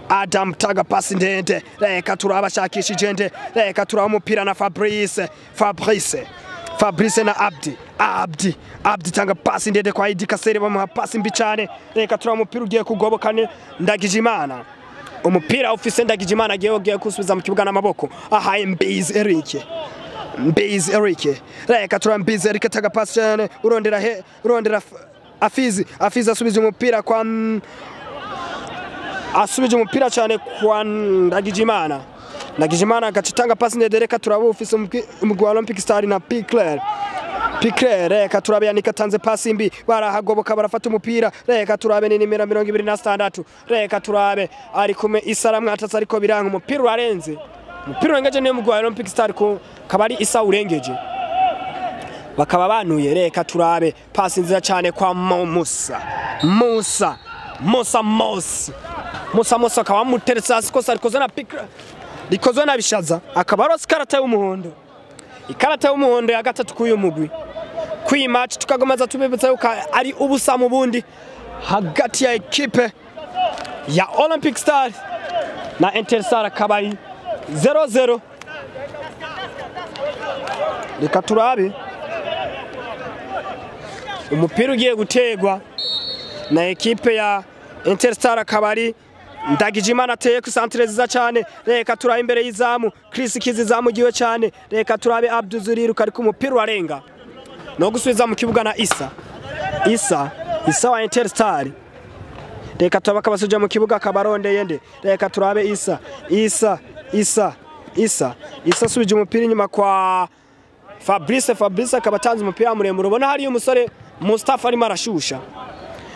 Adam taga pasi ndende, reka turaba shakishije nde, reka turaba umupira na Fabrice na Abdi tanga pasi ndende kwa Idikaseri bamuha pasi mbi cyane, reka turaba umupira ugiye kugobokane Ndagijimana, umupira ufise Ndagijimana agiye kusubiza mu kibuga n'amaboko, ahaye Mbizi Eric, reka turaba Mbizi Eric taga pasi cyane, urondera Afizi asubije umupira cyane kwa Ndagijimana agacitanga pasi ndende, reka turabe ufise umugwi wa Olympic Star na Pickler, reka turabe Yannick tanze pasi mbi, barahagoboka barafata umupira, reka turabe ni nimero 26, reka turabe ari kume Isara mwatatse ariko biranga umupira urarenze, umupira urengeje niyo umugwi wa Olympic Star ko kabari Isa urengeje bakaba banuye, reka turabe pasi nziza cyane kwa Musa akaba muteretse hasi, kosa rikoze na Pickler rikozwe na Bishaza, akaba arose ikarata y'umuhondo ya gatatu k'uyu mugwi kwi match, tukagomeza tubibutsa yuko ari ubusa mu bundi hagati ya equipe ya Olympic Star na Interstar, akaba ari 0-0, reka turabe umupira ugiye gutegwa na equipe ya Interstar, akaba ari Ndagijimana ateye ku centre ziza cyane, reka turabe imbere y'izamu Chris kizizamugiwe cyane, reka turabe Abduzuriru kari ku mupira urarenga no gusubiza mu kibuga na Isa wa Interstar, reka turabe kabasuje mu kibuga kabarondeye nde, reka turabe Isa subije umupira inyuma kwa Fabrice akabatanze umupira muremure, ubona hari umusore Mustafa arimo arashusha,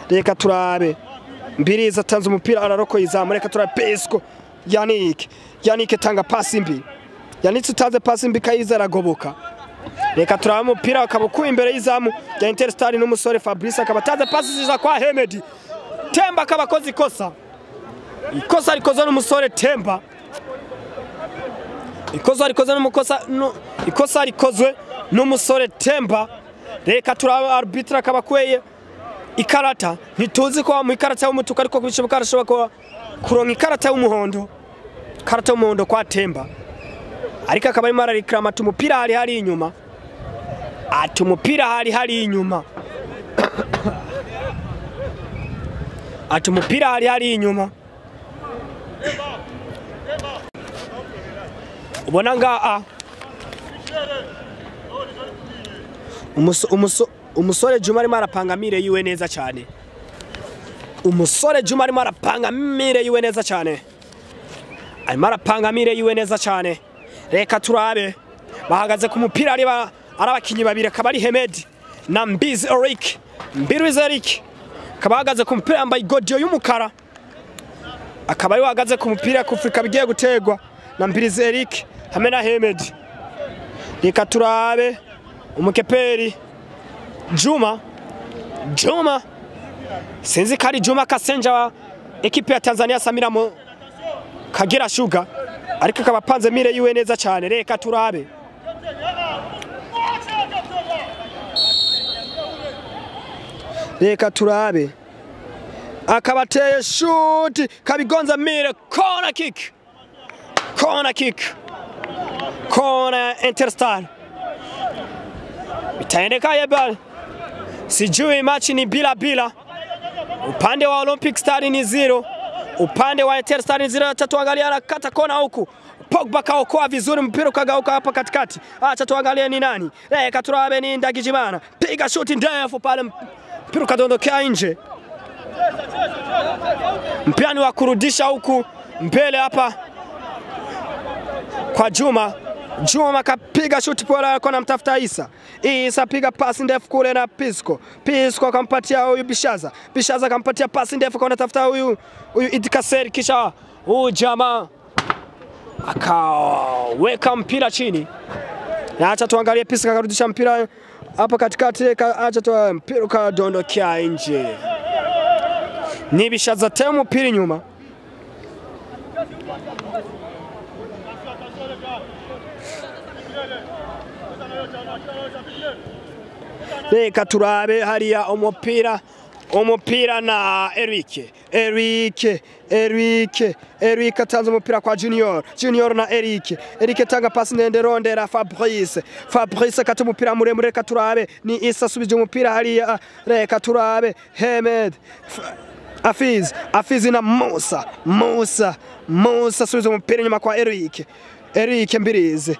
reka turabe Mbirizi atanze umupira ararokoye izamu, reka turabe Pisco Yannick tanga pasi mbi, utanze pasi mbi Kayiza aragoboka, reka turabe umupira akabukuye imbere y'izamu ya Interstar n'umusore Fabrice akabatanze pasi ziza kwa Hemed Temba, akabakoze ikosa rikozwe n'umusore Temba, ikosa rikozwe n'umusore Temba, reka turabe arbitre akabakweye ikarata, ntituzi ko mu ikarata y'umutuku ariko kubishoboka arashobora kuronka ikarata y'umuhondo kwa Temba, ariko akaba arimo ararikrama umupira hari inyuma ati umupira hari inyuma ati umupira hari inyuma ubona nga umusore Juma arimo arapanga mire yiwe neza cyane umusore Juma arimo arapanga mire yiwe neza cyane arimo arapanga mire yiwe neza cyane reka turabe bahagaze ku mupira ari abakinyi babiri akaba ari Hemedi na Mbizi Eric akaba ahagaze ku mupira yambaye godiyo y'umukara akaba ari wahagaze ku mupira kufrika bigiye gutegwa na Mbizi Eric hamwe na Hemedi reka turabe umukeperi Juma sinzi kari Juma Kasenja wa ekipe ya Tanzania Samiramo Kagera Sugar ariko akaba apanze mire yiwe neza cyane reka turabe akaba ateye shoot kabigonza mire corner kick Interstar itaendeka yebal sijui machi ni bila upande wa Olympic Star ni 0 upande wa Interstar ni 0 tatuangalia anakata kona huku Pogba kaokoa vizuri mpira ukagauka hapa katikati acha tuangalie ni nani reka turabe ni Ndagijimana piga shoot ndefu pale mpira kadondokea nje mpira ni wa kurudisha huku mbele hapa kwa Juma kapiga shoot pole alikuwa anamtafuta Isa piga pasi ndefu kule na Pisco akampatia huyu Bishaza akampatia pasi ndefu kwa anatafuta huyu Idikaseri kisha huyu jamaa akaweka mpira chini na acha tuangalie Pisco akarudisha mpira hapa katikati acha tu mpira kadondokea nje ni Bishaza temu mpira nyuma reka turabe hariya umupira na Eric atanze umupira kwa Junior na Eric tanga pasi ndende rondera Fabrice kata umupira muremure reka turabe ni Isa subije umupira hariya reka turabe Hemed Afiz na Musa subije umupira nyuma kwa Eric Mbirizi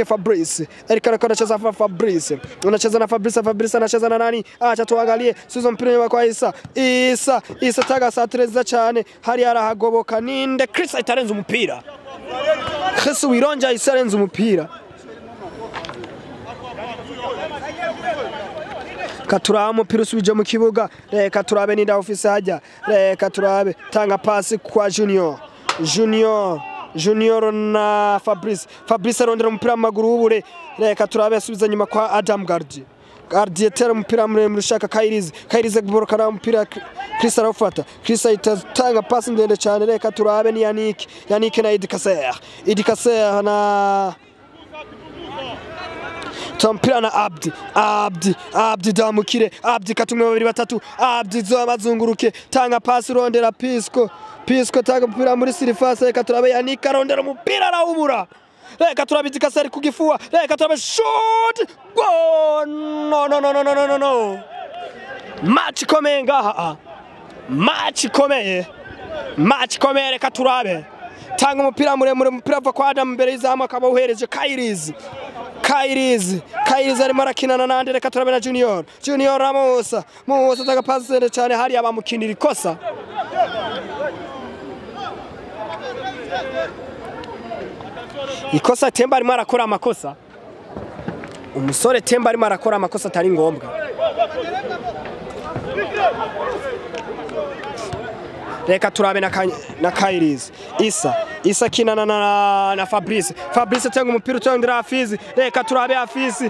Fabrice anacheza Fabrice anacheza na nani acha tuangalie suzo mpira kwa Isa taga satreza cyane hari arahagoboka ninde Chris itarenza umupira Chris wironja isarenza umupira katura umupira usubije mu kibuga reka turabe ninda office hajya reka turabe tanga pasi kwa Junior na Fabrice arondera umupira maguru w'ubure reka turabe asubiza nyuma kwa Adam Gardi yetera umupira muremure ushaka Kairize gboroka na umupira Chris arafata Chris itatanga pasi ndende cyane reka turabe ni Yannick na Idikaser na Tampira na Abdi damukire Abdi katumwe babiri batatu Abdi zobazunguruke tanga pasi rondera Pisco taga mpira muri surface reka turabe Yannick arondera umupira arawubura reka turabe Idikaseri kugifua reka turabe shoot goal no match komeye ngaha match komeye reka turabe tanga umupira muremure umupira va kwa Adam mbere y'izamu akaba uhereje Kairiz arimo arakinana nande reka turabe na Junior Ramos taga pasi cyane hari abamukinira ikosa Temba arimo arakora amakosa umusore Temba arimo arakora amakosa atari ngombwa reka turabe na Kairiz Isa kinana na Fabrice tanga umupira utondera Afizi reka turabe Afizi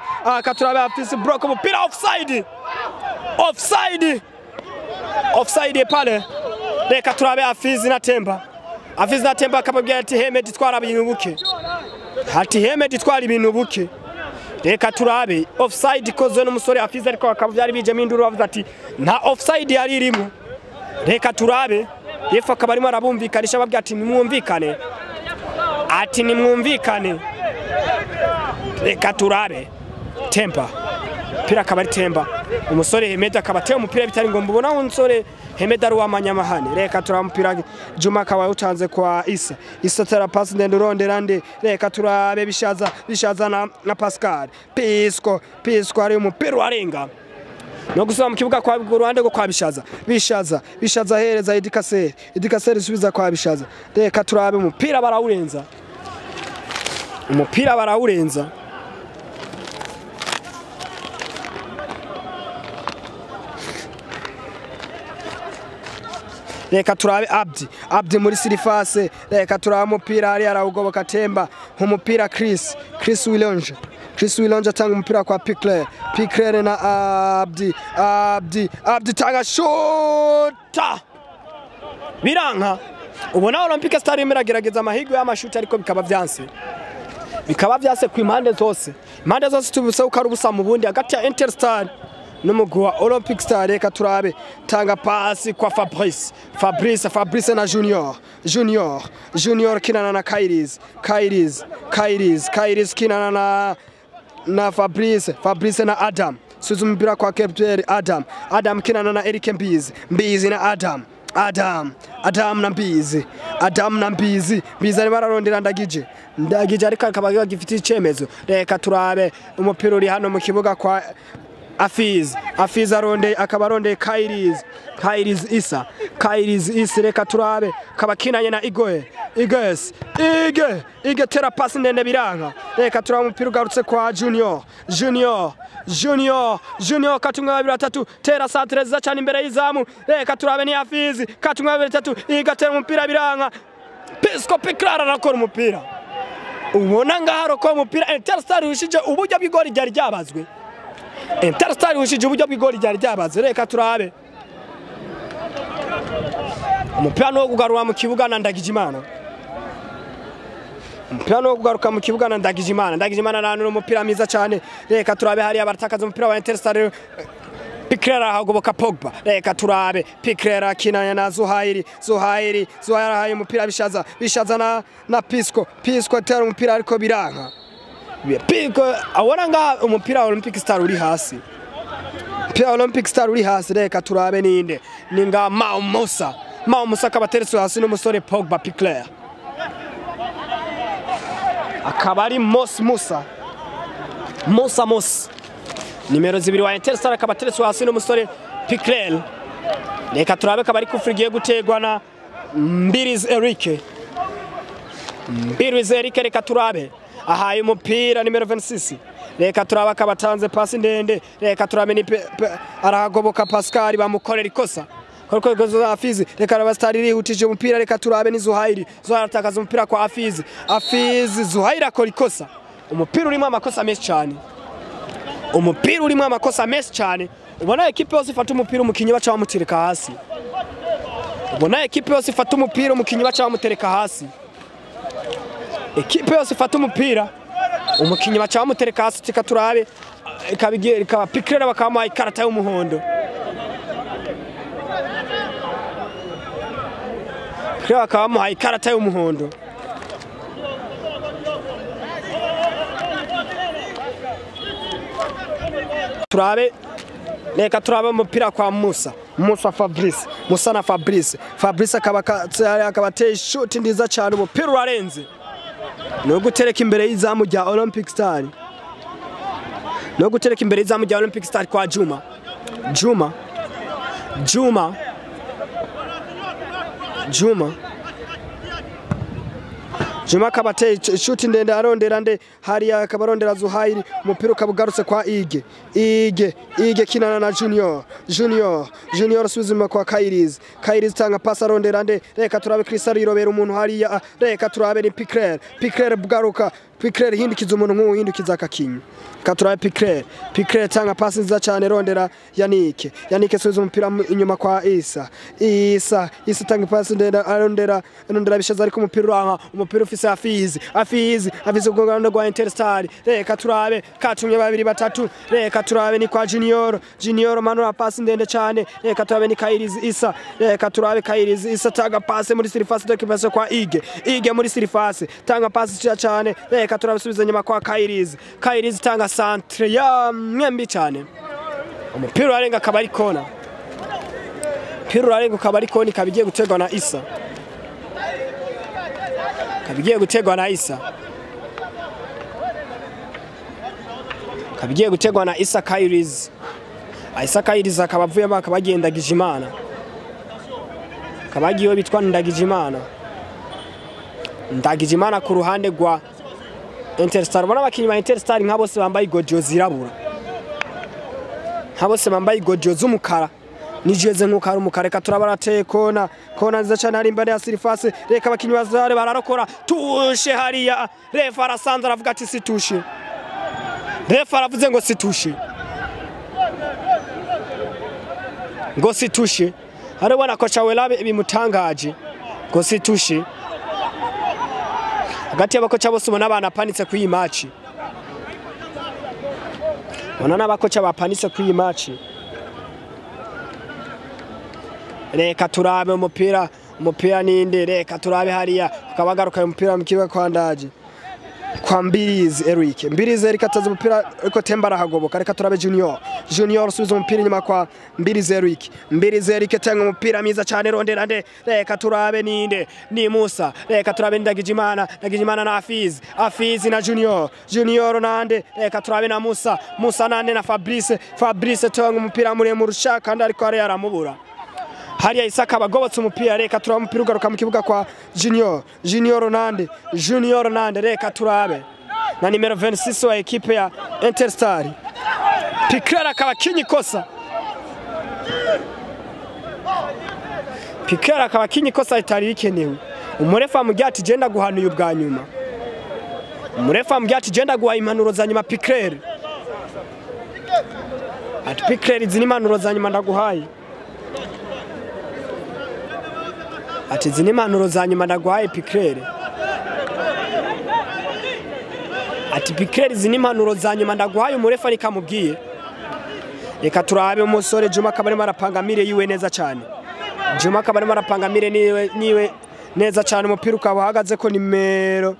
block umupira offside pale reka turabe Afizi na Temba akababwira ati Hemed twara ibintu buke reka turabe offside koze n'umusore Afizi ariko akaba byari bije minduru bavuze ati nta offside yari irimo reka turabe yefa akaba arimo arabumvikanisha babwira ati nimwumvikane reka turabe Temba umupira akaba ari Temba umusore Hemeda akaba ateye umupira bitari ngo mbona umusore Hemeda ari w'amanyamahane reka turamupira Juma akaba utanze kwa Isa tera pass ndende urondera nde reka turabe bishaza na Pascal Pisco ari umupira warenga no gusoma mu kibuga kwa ruhande go kwa bishaza hereza Idikaseri subiza kwa bishaza reka turabe umupira barawurenza reka turabe Abdi muri Sirifase reka turabe umupira ari arawugoboka Temba umupira Chris Wilonje atanga umupira kwa Pickler na Abdi tanga shota biranka ubona Olympic Star imeragerageza amahigo y'amashuti ariko bikaba vyanse ku impande zose tubuse ukarubusa mu bundi hagati ya Interstar n'umugwa Olympic Star reka turabe tanga pasi kwa Fabrice na Junior kinana na Kairis kinana na Fabrice na Adam suzu mpira kwa Captain Adam kinana na Eric Mbizi na Adam na Mbizi ari bararondera ndagije ariko akaba gifite icemezo reka turabe umupira uri hano mu kibuga kwa Afiz akaba arondeye Kairis Isa reka turabe kabakinanye na Ige tera pass ndende biranka reka turabe umupira ugarutse kwa Junior katumwa 2-3 tera centre za cyane imbere y'izamu reka turabe ni Afiz katumwa 2-3 Iga tera umupira biranka Pisco Piclara arakora umupira ubona ngaharo ko umupira Interstar ushije uburyo bw'igori ryari ryabazwe Interstar ushije uburyo bw'igori ryari ryabaze reka turabe umupira no kugarura mu kibuga na Ndagijimana nanu umupira mwiza cyane reka turabe hari abatakaza umupira wa Interstar Pickler ahagoboka Pogba reka turabe Pickler akinanya na Zuhairi ahaye umupira bishaza na Pisco atera umupira ariko biranka Pico awona nga umupira wa Olympic Star uri hasi reka turabe ninde ninga Mao Musa kabateretse hasi n'umusore Pogba Pickler akaba ari Musa nimero 2 wa Interstar kabateretse hasi n'umusore Pickler reka turabe kabari kufrigiye gutegwa na Mbirizi Eric reka turabe ahaye umupira nimero 26 reka turaba kabatanze pasi ndende reka turabe ni aragoboka Pascal bamukorera ikosa korko Afiz reka Rabastar irihutije umupira reka turabe ni Zuhairi atakaza umupira kwa Afiz Zuhairi akora ikosa umupira urimo amakosa menshi cyane ubona equipe yose ifata umupira umukinyi baca bamutereka hasi equipe yose ifata umupira umukinyi baca bamutereka hasi tika turabe ikaba Pickler bakamuha ikarata y'umuhondo turabe reka turabe umupira kwa Musa na Fabrice akaba ateye shot ndiza cyane umupira urarenze no gutereka imbere y'izamu rya Olympic Star kwa Juma kabate shuti ndende arondera nde hariya akabarondera Zuhairi umupira ukabugarutse kwa Ige kinana na Junior suzuma kwa Kairis tanga pasa arondera nde reka turabe Crystal irobera umuntu hariya reka turabe ni Pickler bugaruka Pickler hindukiza umuntu nk'uhindukiza akakinyi katurabe Pickler tanga pasi nziza cyane rondera Yannick subiza umupira inyuma kwa Isa tanga pasi ndenda arondera bishaza ariko umupira uranka umupira ufise Afiz ubwongano rwa Interstar reka turabe katumye 2-3 reka turabe ni kwa Junior manura pasi ndende cyane reka turabe ni Kairis Isa reka turabe Kairis Isa tanga pasi muri Sirifase dokipase kwa Ige muri Sirifase tanga pasi cyane reka reka turabisubiza nyuma kwa Kairizi tanga centre ya mwembi cyane umupira urarenga akaba ari kona kabigiye gutegwa na Isa kabigiye gutegwa na Isa Kairizi akaba avuyemo akaba agendagije Imana kabagiye bitwa ndagije Imana ku ruhande rwa Interstar. Bona abakinyi ba Interstar nka bose bambaye gojo zirabura nka bose bambaye gojo z'umukara nijeze nk'ukara umukara. Reka turabarateye kona nziza cyane hari imbere ya Sirifase. Reka abakinyi bazare bararokora tushe hariya refa arasanze aravuga ati situshe. Refa aravuze ngo situshe harabona kocha Welabe bimutangaje ngo situshe. Hagati y'abakocha bose ubona banapanitse ku iyi match n'abakocha bapanitse ku iyi match. Reka turabe umupira ninde. Reka turabe hariya akabagaruka umupira mu kibuga kwa Ndaje kwa Mbirizi Eric ataza umupira ariko Temba arahagoboka. Reka turabe Junior subiza umupira inyuma kwa Mbirizi Eric tanga umupira mwiza cyane rondera nde. Reka turabe ninde ni Musa. Reka turabe Ndagijimana na Afiz na Junior nande. Reka turabe na Musa nande na Fabrice tanga umupira muremure ushaka kandi ariko ari yaramubura hariya Isaka bagobotse umupira. Reka turabe umupira ugaruka mu kibuga kwa Junior nande. Reka turabe na nimero 26 wa equipe ya Interstar Pikler akaba kinyi kosa itari rikenewe. Umurefa mu byati genda guhanuye ubwa nyuma. Guha impanuro za nyuma Pikler ati Pikler izi ni impanuro za nyuma ndaguhaye. Ati izi ni impanuro za nyuma ndaguhaye Pikler. Ati Pikler izi ni impanuro za nyuma ndaguhaye umurefa nikamubwiye. Reka turabe umusore Juma kabarimo arapanga mire yiwe neza cyane. Niwe neza cyane. Umupira ukaba uhagaze ko nimero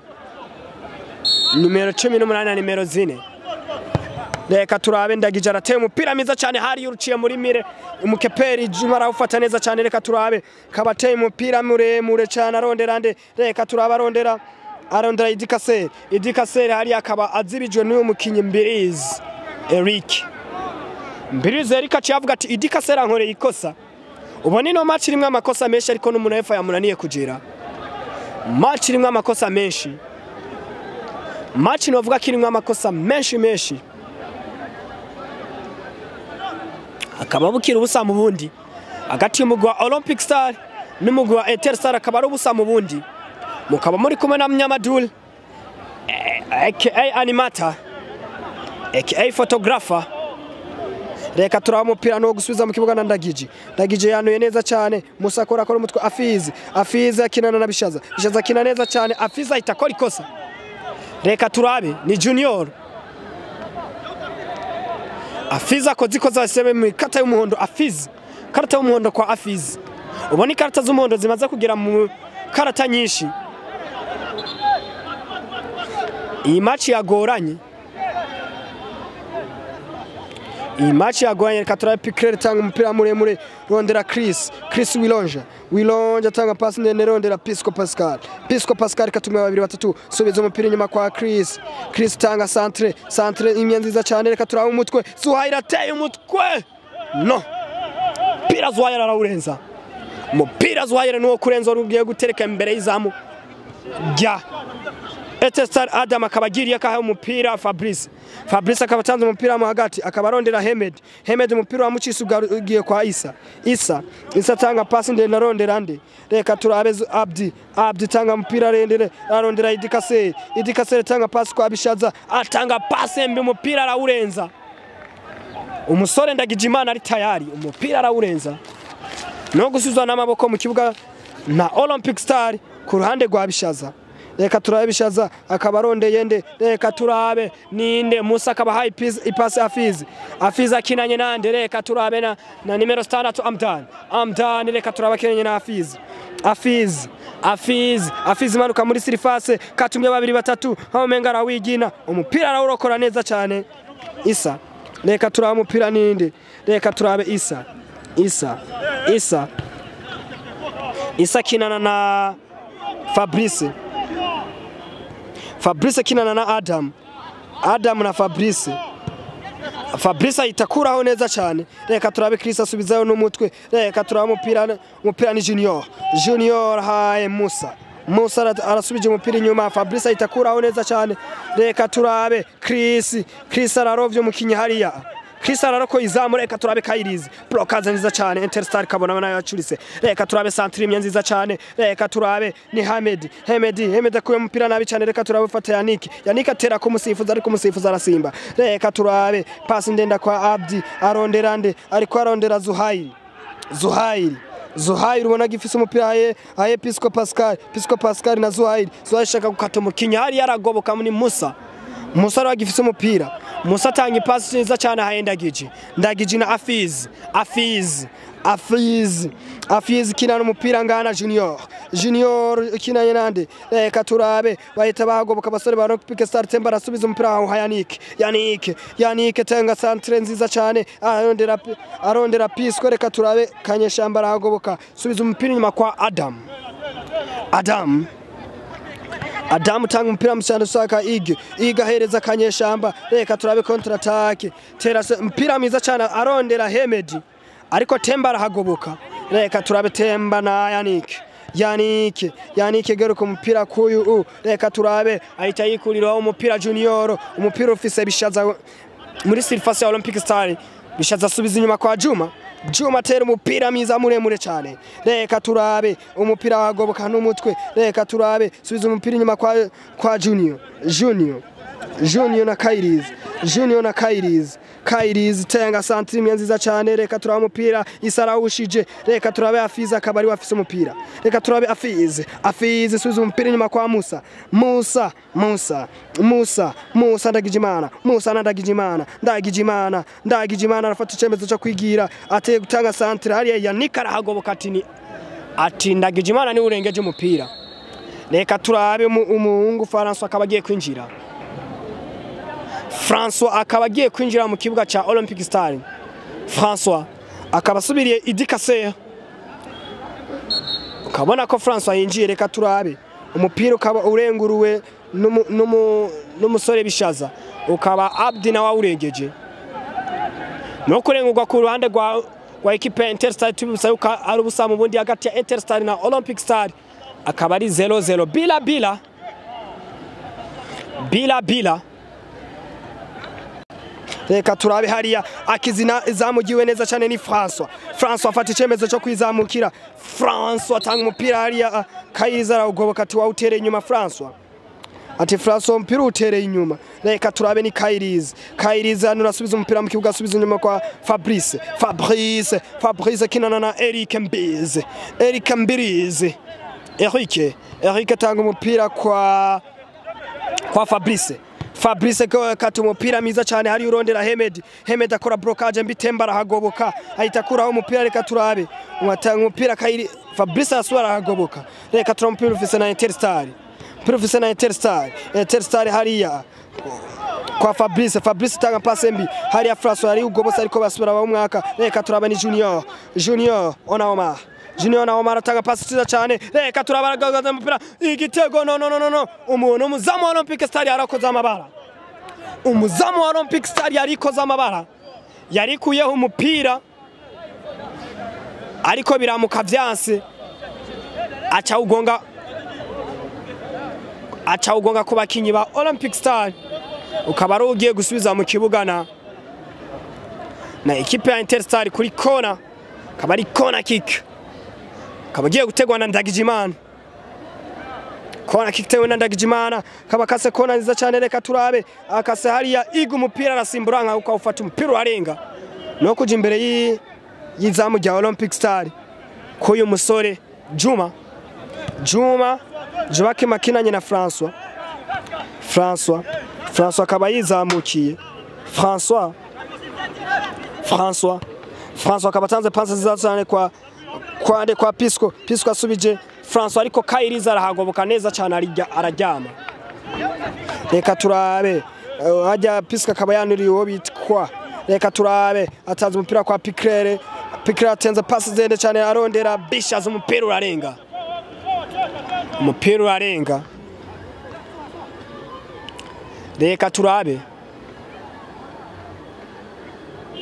18 na nimero 4. Reka turabe Ndagije arateye umupira mwiza cyane hari uruciye muri mire umukeperi Juma arawufata neza cyane. Reka turabe kabateye umupira muremure cyane arondera nde. Reka turabe arondera Idikasere hari akaba azibijwe n'uyu mukinyi Mbirizi Eric aciyavuga ati Idikasere ankoreye ikosa. Ubona ino match irimo amakosa menshi ariko n'umuntu efa yamunaniye kugera. Match irimo amakosa menshi. Novuga ko irimo amakosa menshi. Akaba bukira ubusa mu bundi hagati y'umugwi wa Olympic Star n'umugwi wa Interstar akaba ari ubusa mu bundi. Mukaba muri kumwe na Mnyamadul aka animator aka photographer. Reka turabe umupira no gusubiza mu kibuga na Ndagije yanuye neza cyane. Musa akora umutwe Afiz akinana na Bishaza akina neza cyane. Afiz ahita akora ikosa. Reka turabe ni Junior. Afiz akoze ikosa sebe mu kata y'umuhondo. Karata y'umuhondo kwa Afiz. Ubona ikarata z'umuhondo zimaze kugera mu karata nyinshi. Iyi match yagoranye. Reka turabe Pikler tanga umupira muremure rondera Chris Wilonja tanga pass ndende rondera Pisco Pascal katumwe 2-3 subiza umupira inyuma kwa Chris tanga centre imye nziza cyane. Reka turabe umutwe Zuhaira teye umutwe pira Zuhaira arawurenza. Umupira Zuhaira nuwo kurenza ugiye gutereka imbere y'izamu rya Interstar. Adam akabagiriye akaha umupira Fabrice akabatanze umupira mu hagati akabarondera Hemed umupira wamucise ugiye kwa Isa tanga pass ndende arondera nde. Reka turabe Abdi tanga umupira arondera Idikasere tanga pass kwa Bishaza atanga pass mbi umupira arawurenza. Umusore Ndagijimana ari tayari umupira arawurenza no gusuzwa n'amaboko mu kibuga na Olympic Star ku ruhande rwa Bishaza. reka turabe Bishaza akaba arondeye nde reka turabe ninde Musa akaba hayi ipasi Afizi akinanye nande reka turabe na nimero 6 Amdan reka turabe akinanye na Afizi manuka muri surface katumye babiri batatu aho mengara wigina umupira arawurokora neza cyane Isa reka turabe umupira ninde reka turabe Isa kinana na Fabrice kinana na Adam na Fabrice itakuraho neza cyane reka turabe Chris asubizayo n'umutwe reka turabe umupira ni Junior haye Musa arasubije umupira inyuma Fabrice itakuraho neza cyane reka turabe Chris ararovye umukinyi hariya Chris araroko izamu reka turabe Kairizi blokaza nziza cyane Interstar kabona nayo yacurise reka turabe Centre nziza cyane reka turabe ni Hamed akuye umupira nabi cyane reka turabe fata Yannick atera ku musifuzi ariko umusifuzi arasimba reka turabe pass ndenda kwa Abdi aronderande ariko arondera Zuhair ubona gifise umupira aye Pisco Pascal na Zuhair shaka gukata umukinya hari yaragoboka muri Musa aragifise umupira Musa atanga ipasi nziza cyane haendagije ndagije na Afiz kinana umupira ngana Junior kinanye nande reka turabe bahita bahagoboka basore ba Olympic Star Temba arasubiza umupira aho Yannick tenga centre nziza cyane arondera Pisco reka turabe Kanyeshamba arahagoboka subiza umupira inyuma kwa Adam tanga umupira mshando saka iga hereza Kanyeshamba reka turabe counter attack terase mpira mwiza cyane arondera Hemedi ariko Temba arahagoboka reka turabe Temba na Yannick geruka umupira kuyu reka turabe ahita yikuriraho umupira Junior umupira ufise Bishaza muri surface ya Olympic Star Bishaza subiza inyuma kwa Juma tera umupira mwiza muremure cyane reka turabe umupira wagoboka n'umutwe reka turabe subiza umupira inyuma kwa Junior na Kairizi tenga Centre nziza cyane reka turabe umupira isarawushije reka turabe Afizi akabari wafise umupira reka turabe Afizi subiza umupira inyuma kwa Musa ndagijimana arafata icyemezo cyo kwigira ateye gutanga Centre hariya Yannick arahagoboka ati ndagijimana ni urengeje umupira reka turabe umuhungu François akaba agiye kwinjira mu kibuga cha Olympic Star François akaba asubiriye Idikase ukabona ko François yinjiye reka turabe umupira ukaba urenguruwe n'umusore Bishaza ukaba Abdi na wawurengeje no kurengurwa ku ruhande rwa equipe Interstar tubisa yuko ari ubusamu bundi hagati ya Interstar na Olympic Star akaba ari 0-0 bila reka turabe hariya akizina zamugiwe neza cyane ni François afata icyemezo cyo kwizamukira François atanga umupira hariya Kairizi arawugoboka ati wawutere inyuma François umupira utereye inyuma reka turabe ni Kairizi hano arasubiza umupira mu kibuga asubiza inyuma kwa Fabrice kinana na Eric Mbirizi Eric atanga umupira kwa Fabrice kati umupira mwiza cyane hari urondera Hemed akora blockage mbi Temba arahagoboka ahita kuraho umupira reka turabe umutanga umupira Fabrice asubira arahagoboka reka turabe umupira ufise na Interstar hariya kwa Fabrice tanga passe mbi hariya François ari ugobosa ariko basubira ba umwaka reka turabe ni Junior na Omar atanga passe nziza cyane reka turabaragaza umupira igitego no umuntu umuzamu wa Olympic Star yarakoze amabara yarikuyeho umupira ariko biramuka vyanse acha ugonga ku bakinyi ba Olympic Star ukaba ari ugiye gusubiza mu kibuga na equipe ya Interstar kuri corner akaba ari corner kick kaba giye gutegwa na Ndagijimana kaba kase kona nziza cyane reka turabe akase hariya iga umupira arasimbura nka ukawufata umupira urarenga no kuja imbere y'izamu rya Olympic Star ko uyu musore Juma Joachim akinanye na François akaba yizamukiye François akaba atanze panse nziza cyane kwa Pisco asubije François ariko Kairiza arahagoboka neza cyane araryama. Reka turabe hajya Pisco akaba yanuriye uwo bitwa. Reka turabe atanze umupira kwa Piquer atenze pasi zende cyane arondera Bishaza umupira urarenga. Reka turabe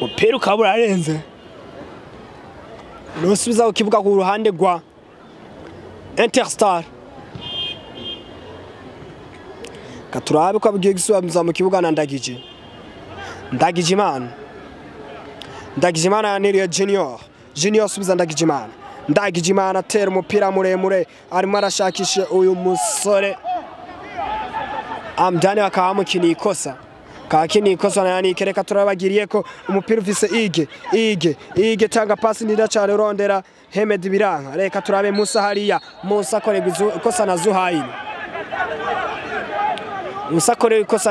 umupira ukaba urarenze nusubiza ukivuga ku ruhande rwa Interstar. Katurabe ko abigiye gisubiza mu kibuga na Ndagijimana yaniriye Junior subiza Ndagijimana atera umupira muremure arimo arashakisha uyu musore Amdani bakamukiniye ikosa na Yannick. Reka turabagiriye ko umupira ufise Ige tanga pasi nida cyane urondera Hemed Biranka. Reka turabe Musa hariya akorerwa ikosa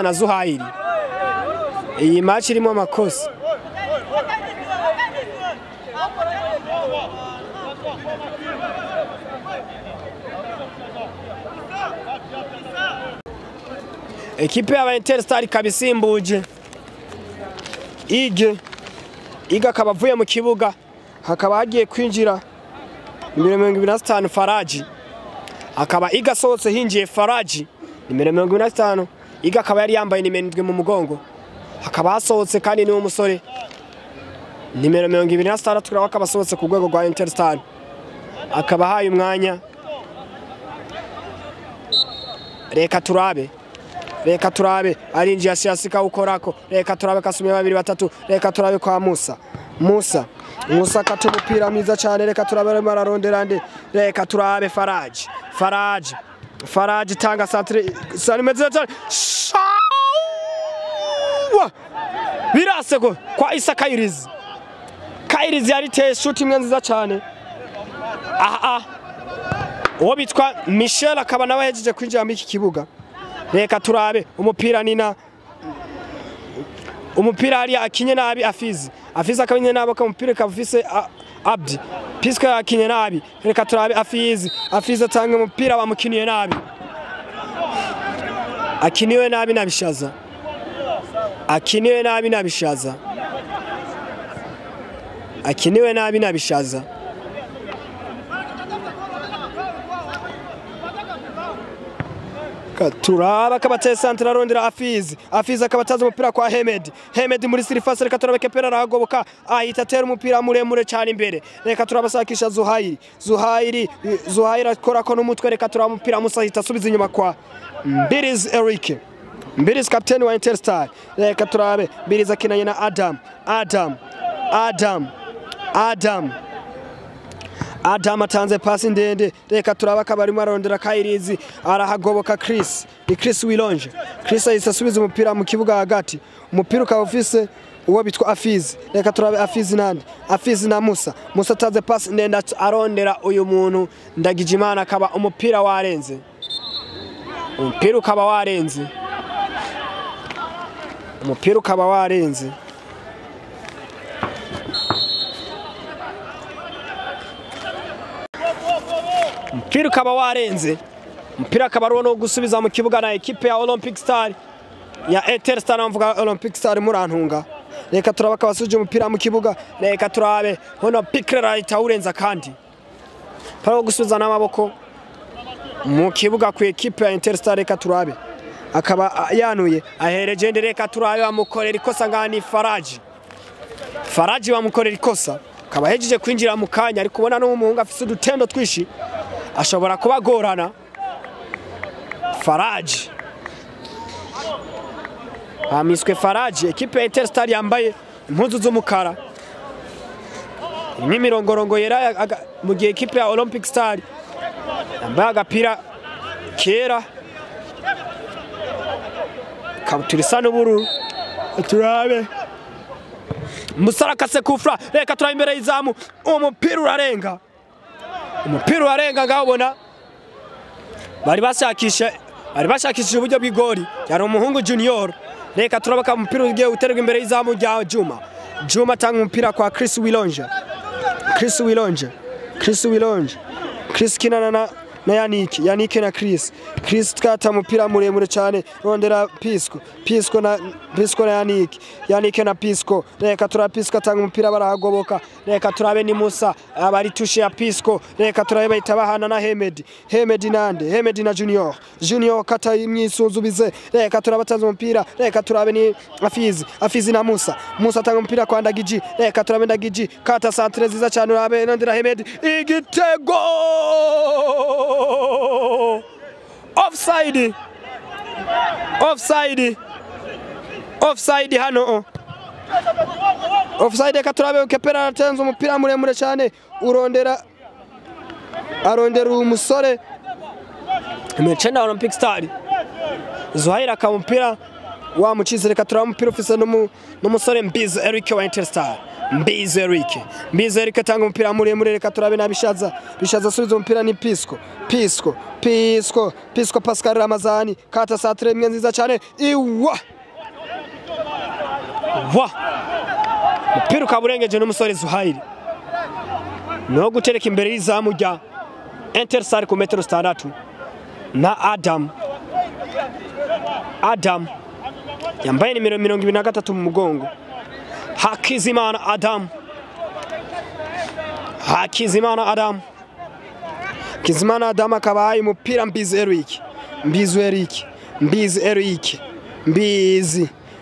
na Zuhairi. Iyi match irimo amakosa. Ekipe ya Interstar kabisimbuje Ige akaba avuye mu kibuga hakaba hagiye kwinjira 25 Faraji akaba Ige asohotse hinjiye Faraji 25 Ige akaba yari yambaye nimero 7 mu mugongo hakaba hasohotse kandi ni umusore nimero 26 tukaba akaba asohotse ku rwego rwa Interstar akaba haye umwanya. Reka turabe arinjiye ashyasika ukorako. Reka turabe kasumye 2-3. Reka turabe kwa Musa kata umupira mwiza cyane. Reka turabe mararondera nde. Reka turabe Faraji tanga centre salimeze cyane birase ko kwa Isa Kairizi yari te shoot imwe nziza cyane. Uwo bitwa Michel akaba nawe hejeje kwinjira muri iki kibuga. Reka turabe umupira ari akinye nabi Afizi akabinye nabi akamupira kavise Abdi Pisco akinye nabi. Reka turabe Afizi atanga umupira bamukiniye nabi akiniwe nabi na Bishaza. Turaba kabatse centre arondera Afizi akaba ataza umupira kwa Hemed muri surface. Reka turabe Kepera aragoboka ahita atera umupira muremure cyane imbere. Reka turabasakisha Zuhairi akora ko n'umutwe. Reka turaba umupira Musa ahita asubiza inyuma kwa Mbiriz captain wa Interstar. Reka turabe Mbiriz akinanye na Adam atanze pasi ndende. Reka turaba kabarimo arondera Kairizi arahagoboka Chris Wilonje. Chris ahise asubiza umupira mu kibuga hagati. Umupira ukaba ufise uwo bitwa Afizi. Reka turabe Afizi na Musa atanze pasi ndende arondera uyu muntu Ndagijimana akaba umupira warenze. Umupira ukaba warenze. Umupira akaba ari no gusubiza mu kibuga na ekipe ya Olympic Star ya Interstar. Mvuga Olympic Star murantunga. Reka turaba kabasuje umupira mu kibuga. Reka turabe hono Piquer ahita urenza kandi para gusubiza n'amaboko mu kibuga ku ekipe ya Interstar. Reka turabe akaba yanuye ahereje ndere. Reka turabe bamukorera ikosa ngani Faraji bamukorera ikosa akaba hejeje kwinjira mu kanya ariko ubona n'umuhungu afise udutendo twishi ashobora kubagorana. Faraji ekipe ya Interstar yambaye impuzu z'umukara n'imirongorongo yera mu gihe ekipe ya Olympic Star yambaye agapira kera kabuturisa n'ubururu. Turabe Musara kase kufra. Reka turabe imbere y'izamu umupira urarenga ngabona bari bashakishije uburyo bw'igori yari umuhungu Junior. Reka turabaka umupira ugiye uterwa imbere y'izamu rya Juma atanga umupira kwa Chris Wilonje Chris kinana na Yannick na Chris twata umupira muremure cyane rondera Pisco na Yannick na Pisco. Reka tura Pisco atanga umupira barahagoboka. Reka turabe ni Musa abari tushe ya Pisco. Reka turabe bahita bahana na Hemed na Junior kata imyisunzubize. Reka turabatanze umupira. Reka turabe ni Afizi na Musa atanga umupira kwa Ndagiji. Reka turabe Ndagiji kata centre ziza cyane urabe rondera Hemed igitego. Offside hano. Offside katurabe Kepera atanze umupira muremure cyane arondera umusore Mechenda Olympic Star. Zuhair akamupira wa mucize. Reka turaba umupira ufise n'umusore Mbizi Eric wa Interstar. Mbizi Eric tanga umupira muremure. Reka turabe na Bishaza subiza umupira ni Pisco Pascal Ramazani kata centre imwe nziza cyane umupira ukaburengeje n'umusore Zuhair no gutereka imbere y'izamu rya Interstar ku metero 6 na Adam yambaye nimero 23 mu mugongo. Hakizimana Adam akabaye umupira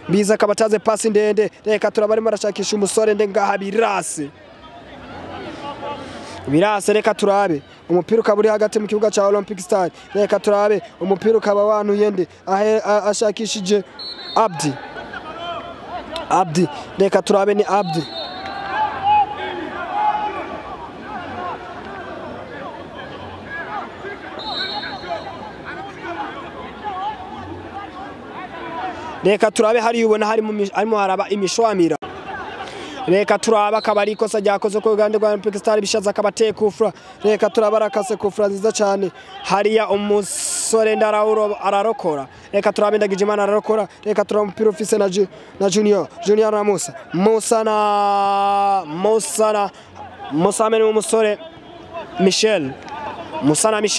Mbizi akabataze pasi ndende. Reka turabari marashakisha umusore ngaha Birase. Reka turabe umupira ukaburi hagati mu kibuga cha Olympic Star. Reka turabe umupira ukaba wanuye nde ashakishije Abdi. Reka turabe ni Abdi. Reka turabe hari ubona harimo haraba imishwamira. Reka turaba kabari kosa ryakoze ko Uganda rwa Olympic Star Bishaza kabateye kufra. Reka turabarakase kufra nziza cyane hariya umusore Ndarauro ararokora. Reka turabe Ndagijimana ararokora. Reka turaba umupira ufise na Junior na Musa amene umusore Michel.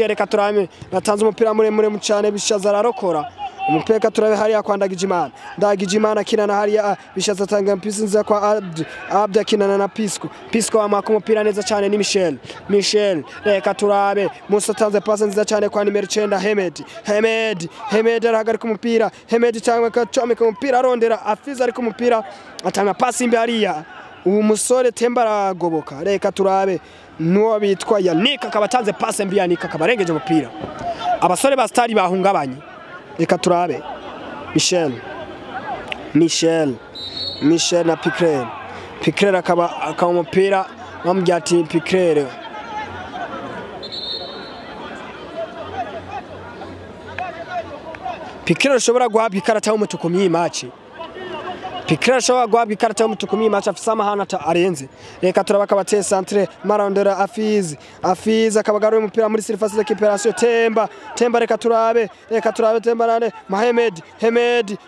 Reka turabe natanze umupira muremure cyane Bishaza ararokora. Umupira turabe hariya kwa Ndagijimana kinana hariya Bishaza tanga mpisi nza kwa Abdi kinana na Pisco amaka umupira neza cyane ni Michel. Reka turabe Musa tanze pasi nziza cyane kwa nimero 9 Hemed arahagarika umupira. Hemed cyangwa kacomeka umupira arondera Afiza ariko umupira atanga pasi imbe hariya umusore Temba aragoboka. Reka turabe nuwo bitwa Yannick akabatanze pasi mbi Yannick akabarengeje umupira. Abasore ba Star bahungabanye. Reka turabe Michel na Piquer akaba umupira bamubwira ati Piquer ashobora guhabwa ikarata y'umutuku mu match. ashobora guhabwa ikarata y'umutuku mu match afisa amahana arenze. Reka turaba akabateye centre marondera Afizi akabagaruye umupira muri surface d'occupation Temba. Reka turabe Temba nane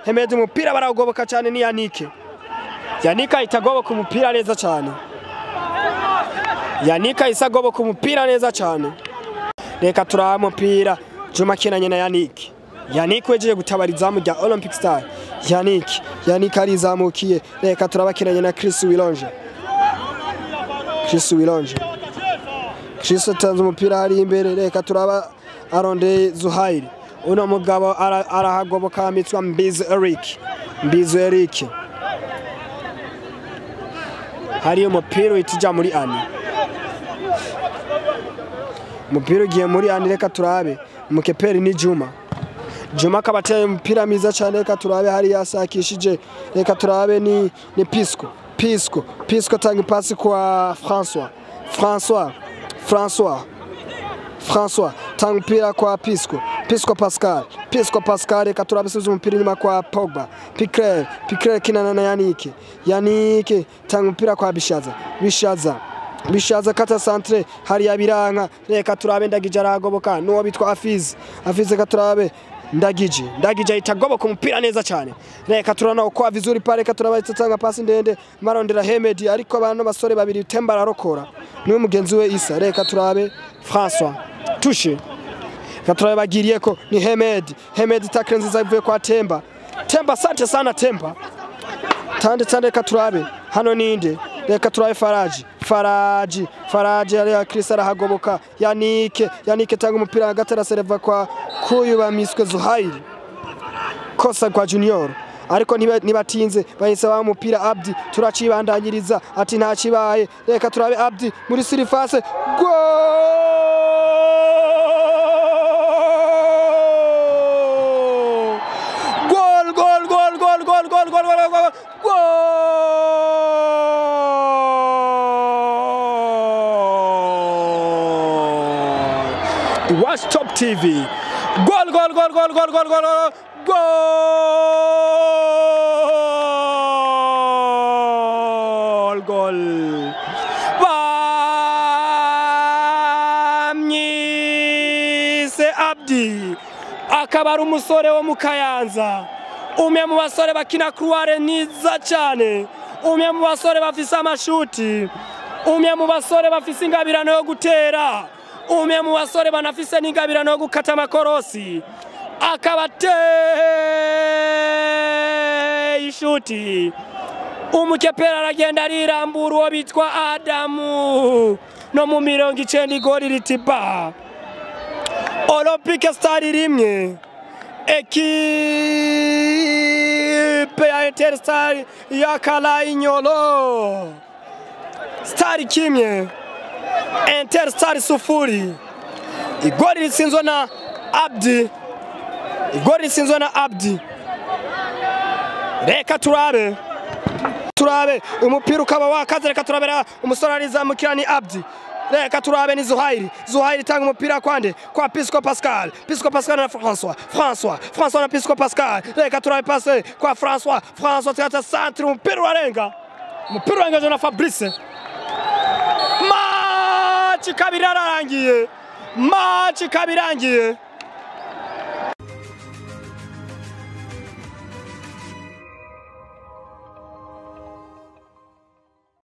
Hemed umupira baragoboka cyane ni Yannick itagoboka umupira neza cyane. Reka turabe umupira Juma kinanye na Yannick wejeje gutabariza mu rya Olympic Star. Yannick arizamukiye. Reka turabakinanye na Chris Wilonje. Tanze umupira hari imbere. Reka turaba aronde Zuhair. Uno mugabo arahagoboka mitwa Mbizi Eric. Hari umupira itija muri umupira ugiye muri Reka turabe umukeperi ni Juma akabateye umupira mwiza cyane. Reka turabe hari yasakishije. Reka turabe ni Pisco tanga pasi kwa François tanga umupira kwa Pisco Pascal. Reka turabe subiza umupira nyuma kwa Pogba. Piquer kinana na Yannick tanga umupira kwa Bishaza bishaza kata centre hariya biranka reka turabe Ndagije aragoboka nuwo bitwa Afiz katurabe Ndagije itagoboka umupira neza cyane reka turana uko Avizuri pare reka turabayitanga pasi ndende marondera Hemedi ariko abantu basore babiri Temba ararokora niwe mugenzi we Isa reka turabe François touche katurabe bagiriye ko ni Hemedi tackle nziza ivuye kwa Temba asante sana Temba tande reka turabe hano ninde reka turabe Faraji ya Chris arahagoboka Yannick tanga umupira hagati arasereva kwa kuyuba miswe Zuhairi kosa kwa Junior ariko nibatinze bayisaba umupira Abdi turacibandanyiriza ati nta kibaye reka turabe Abdi muri surface Watch Top TV. Goal. Bamyise Abdi akabara umusore wo mu Kayanza. Umwe mu basore bakina Croire niza cyane. Umwe mu basore bafise amashuti. Umwe mu basore bafise ingabirano yo gutera. Umwe mu basore banafise n'ingabirano yo gukata amakorosi akabate ishuti umukepera aragenda arirambura uwo bitwa Adamu no mu 90 igori ritiba Olympique Star rimwe ekipe ya Interstar ya Kalayinyolo Star kimwe Interstar 0 igori litsinzwe na Abdi reka turabe umupira ukaba wakaze reka turabera umusore arizamukira ni Abdi reka turabe ni Zuhairi tanga umupira kwande kwa Pisco Pascal na François na Pisco Pascal reka turabe passe kwa François tata centre umupira warenga na Fabrice Match kabiri arangiye